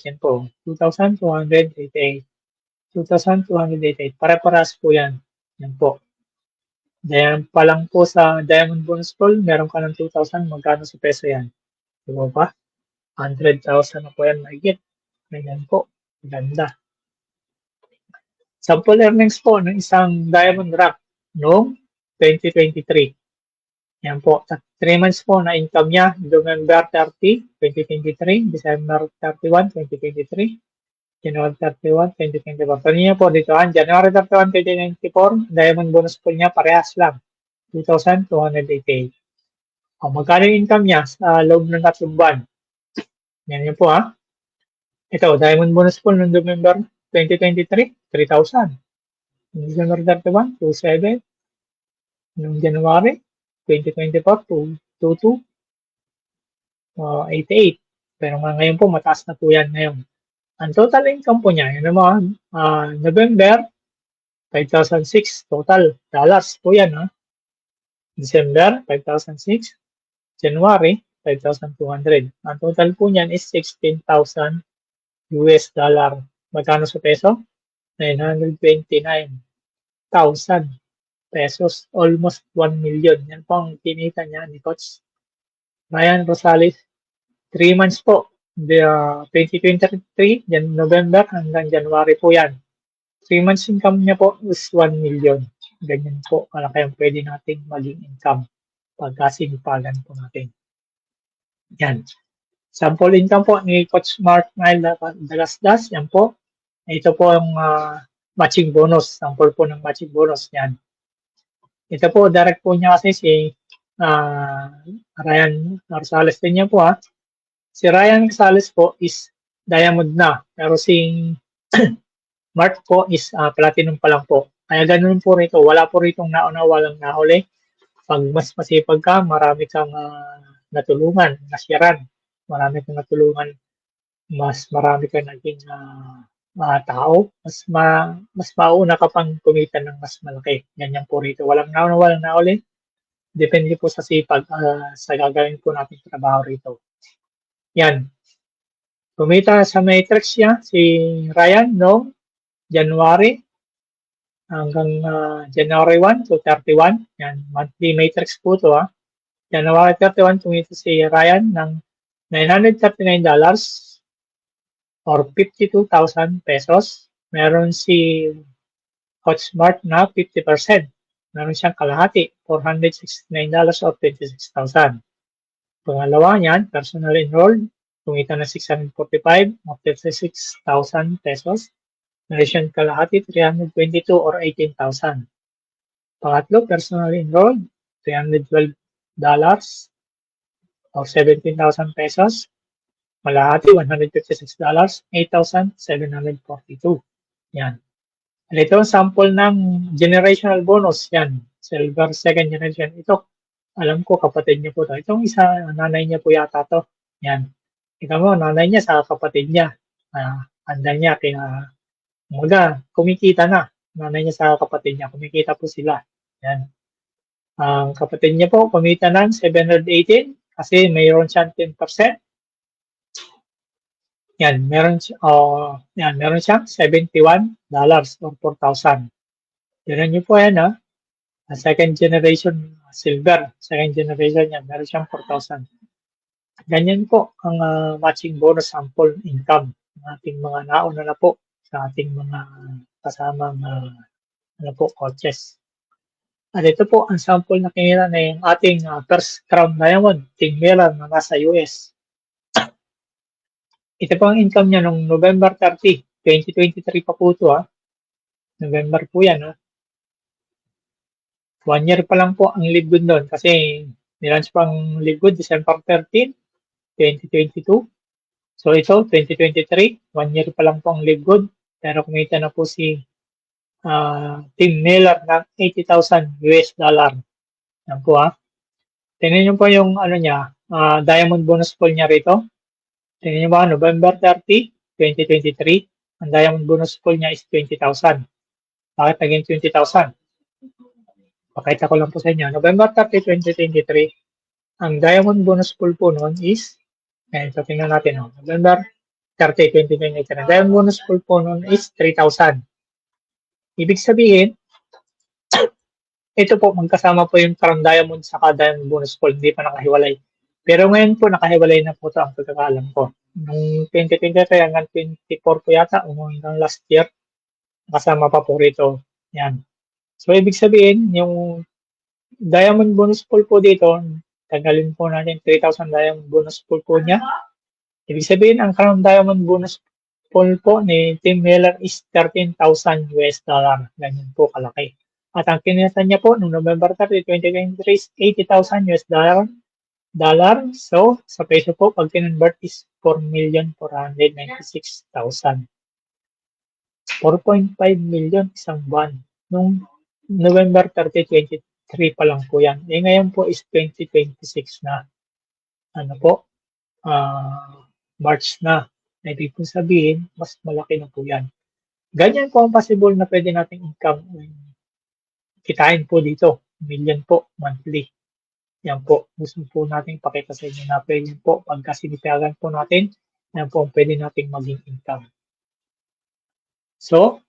[SPEAKER 2] Yan po. 2,288. 2,288. Pare-paras po yan. Yan po. Then, pa lang po sa Diamond bonus pool, meron ka ng 2,000. Magkano sa peso yan? Diba ba? 100,000 na po yan mahigit. Ganyan po. Ganda. Sample earnings po ng isang Diamond Rock noong 2023. Yan po. 3 months po na income niya. November 30, 2023. December 31, 2023. January 31, 2024. Kanina po dito, January 31, 2024, Diamond bonus po niya, parehas lang. 2,288. Magkano yung income niya sa loob ng 3 buwan? Yan yun po Ito, diamond bonus pool noong November 2023, 3,000. Noong December 31, 2,700. Noong January 2024, 2,200. 88. Pero ngayon po, mataas na po yan ngayon. Ang total income po niya, yun naman, November, 5,006 total dollars po yan. December, 5,006. January, 5,200. Ang total po niyan is 16,000 US dollar. Magkano sa peso? 929,000 pesos. Almost 1 million. Yan po ang kinita niya ni Coach Ryan Rosales. 3 months po. 2023, November hanggang January po yan. 3 months income niya po is 1 million. Ganyan po kalaki ang pwede nating maging income pagkasinipagan po natin. Yan. Sample income po ni Coach Mark Nile Dagasdas. Yan po. Ito po ang matching bonus. Sample po ng matching bonus. Yan. Ito po, direct po niya kasi si Ryan Rosales din niya po Si Ryan Rosales po is diamond na. Pero si Mark po is platinum pa lang po. Kaya ganun po rito. Wala po ritong nauna, walang nahuli. Pag mas masipag ka, marami kang natulungan, nasyaran. Marami kang natulungan. Mas marami kang naging tao. Mas mauna ka pang kumita ng mas malaki. Ganyan po rito. Walang nauna, walang nahuli. Depende po sa sipag sa gagawin po natin trabaho rito. Yan. Kumita sa matrix niya si Ryan noong January hanggang January 1 to 31. Yan, monthly matrix po ito January 31, kumita si Ryan ng $939 or 52,000 pesos. Meron si Coach Smart na 50%. Meron siyang kalahati, $469 or 26,000. Pangalawa niyan, personal enrolled, kumita na 645 or 36,000 pesos. Meron siyang kalahati, 322 or 18,000. Pangatlo, personal enrolled, $312 or 17,000 pesos. Malahati, $156, 8,742. Yan. Ito ang sample ng generational bonus. Yan. Silver second generation. Ito, alam ko kapatid niya po ito. Itong isa, nanay niya po yata to. Yan. Ikaw mo, nanay niya sa kapatid niya. Handa niya. Kaya, kumikita na. Nanay niya sa kapatid niya. Kumikita po sila. Yan. Ang kapatid niya po, kumita ng 718 kasi mayroon siyang 10%. Yan, meron siyang $71 or 4,000. Yan niyo po yan second generation silver. Second generation yan, meron siyang 4,000. Ganyan po ang matching bonus sample income ng ating mga nauna na po sa ating mga kasamang coaches. At ito po ang sample na kinita na yung ating first crown diamond, Tim Miller na nasa US. Ito po ang income niya noong November 30, 2023 pa po ito November po yan 1 year pa lang po ang live good doon kasi nilaunch pa ang live good December 13, 2022. So ito, 2023, 1 year pa lang po ang live good. Pero kumita na po si Tim Miller ng 80,000 US dollar. Yan po Tingnan niyo po yung niya, diamond bonus pool niya rito. Tingnan niyo ba, November 30, 2023, ang diamond bonus pool niya is 20,000. Bakit naging 20,000? Pakita ko lang po sa inyo. November 30, 2023, ang diamond bonus pool po noon is, so tingnan natin November 30, 2023, ang diamond bonus pool po noon is 3,000. Ibig sabihin, ito po, magkasama po yung parang diamond saka diamond bonus pool, hindi pa nakahiwalay. Pero ngayon po, nakahiwalay na po ito ang pagkakaalam ko. Noong 2023 hanggang 24 po yata, hanggang last year, kasama pa po rito. Yan. So, ibig sabihin, yung diamond bonus pool po dito, tagalin po natin 3,000 diamond bonus pool po niya. Ibig sabihin, ang crown diamond bonus pool po ni Tim Miller is 13,000 US dollar. Ganyan po kalaki. At ang kinita niya po noong November 30, 2023 is 80,000 US dollar. So, sa peso po, pag kinonvert is 4,496,000. 4.5 million isang buwan. Nung November 30, 2023 pa lang po yan. Ngayon po is 2026 na. Ano po? March na. Ibig po sabihin, mas malaki na po yan. Ganyan po ang possible na pwede nating income kitain po dito. Million po monthly. Yan po. Gusto po natin pakita sa inyo na pwede po pagka sinipagan po natin, yan po ang pwede nating maging income. So,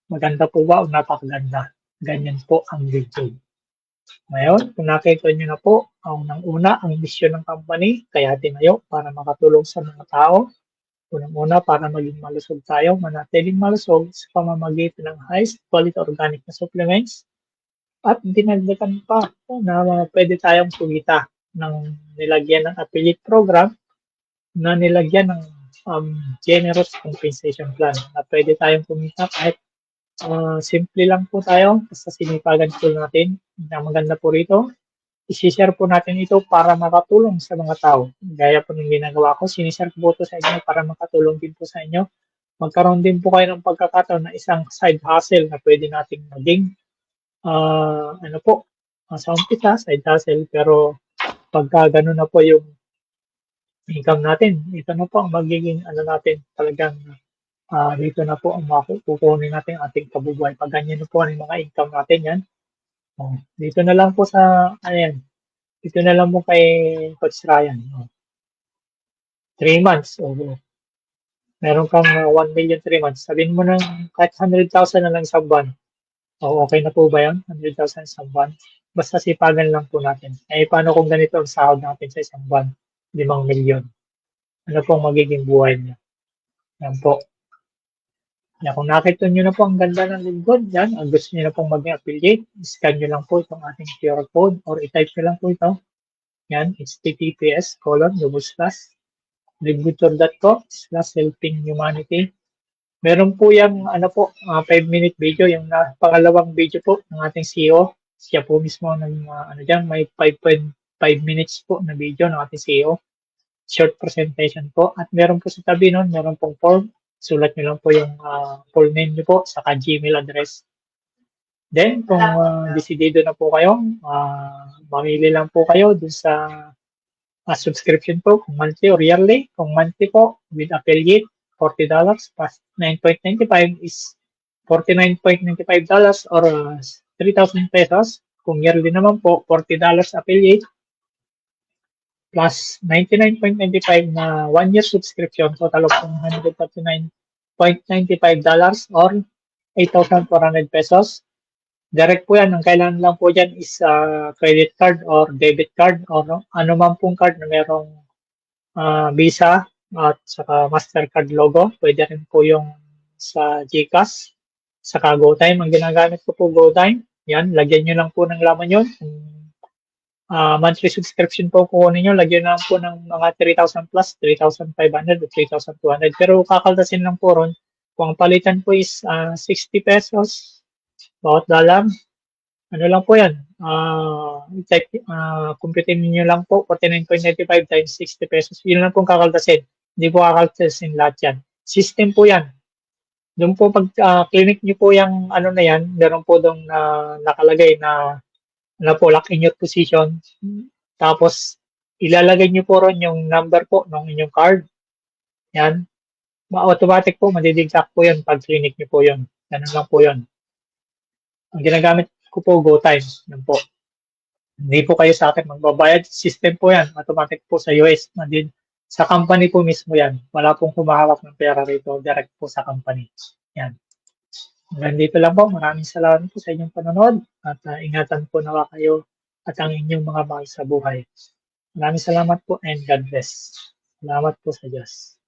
[SPEAKER 2] maganda po ba o napakaganda? Ganyan po ang YouTube. Ngayon, kung nakita nyo na po, unang-una, ang mission ng company, kaya tinayo para makatulong sa mga tao. Unang-una, para maging malusog tayo, manatiling malusog sa pamamagitan ng highest quality organic na supplements. At dinagdagan pa na pwede tayong kumita ng nilagyan ng affiliate program na nilagyan ng generous compensation plan na pwede tayong kumita kahit simple lang po tayo basta sinipagan po natin. Na maganda po rito, isi-share po natin ito para makatulong sa mga tao. Gaya po ng ginagawa ko, sinishare ko po ito sa inyo para makatulong din po sa inyo. Magkaroon din po kayo ng pagkakataon na isang side hustle na pwede nating maging sa umpisa, side hustle, pero pagka gano'n na po yung income natin, ito na po ang magiging natin talagang dito na po ang kukunin natin ating kabubuhay. Pag ganyan na po ang mga income natin yan, dito na lang po dito na lang po kay Coach Ryan. 3 months, meron kang 1 million 3 months. Sabihin mo ng kahit 100,000 na lang sa buwan. Okay na po ba yun? 100,000 sa buwan? Basta sipagan lang po natin. Paano kung ganito ang sahod natin sa isang buwan? 5 milyon. Ano pong magiging buhay niya? Yan po. Yan, kung nakita nyo na po ang ganda ng lingkod, yan, ang gusto nyo na pong maging affiliate, scan nyo lang po itong ating QR code or i-type nyo lang po ito. Yan, https://linkbutor.com/helpinghumanity. Meron po yung 5-minute video, yung pangalawang video po ng ating CEO. Siya po mismo may 5.5 minutes po na video ng ating CEO. Short presentation po. At meron po sa tabi nun, meron pong form. Sulat nyo lang po yung full name nyo po, saka Gmail address. Then, kung decidido na po kayo, mamili lang po kayo dun sa subscription po, kung monthly or yearly. Kung monthly po, with affiliate, $40 plus 9.95 is $49.95 or 3,000 pesos. Kung yearly naman po, $40 affiliate plus 99.95 na 1-year subscription, total of $139.95 or 8,400 pesos. Direct po yan. Ang kailangan lang po dyan is credit card or debit card or ano man pong card na merong Visa at saka Mastercard logo. Pwede rin po yung sa GCash. Saka GoTime. Ang ginagamit ko po GoTime. Yan, lagyan nyo lang po ng laman yun. Monthly subscription po kukunin nyo, lagyan lang po ng mga 3,000 plus, 3,500 o 3,200. Pero kakaltasin lang po ron. Kung ang palitan po is 60 pesos, bawat dollar, ano lang po yan, computin niyo lang po, 49.95 times 60 pesos. Yun lang pong kakaltasin. Hindi po kakaltasin lahat yan. System po yan. Doon po pag clinic niyo po yung na yan, meron po doon nakalagay na po lock in your position. Tapos, ilalagay niyo po ron yung number po ng inyong card. Yan. Automatic po, madidigtak po yun pag clinic niyo po yun. Ganun lang po yun. Ang ginagamit ko po, GoTime. Yan po. Hindi po kayo sa akin magbabayad. System po yan. Automatic po sa US. Din sa company po mismo yan. Wala pong humahawak ng pera rito. Direct po sa company. Yan. Hanggang dito lang po. Maraming salamat po sa inyong panonood. At ingatan po nawa kayo at ang inyong mga mahal sa buhay. Maraming salamat po and God bless. Salamat po sa Diyos.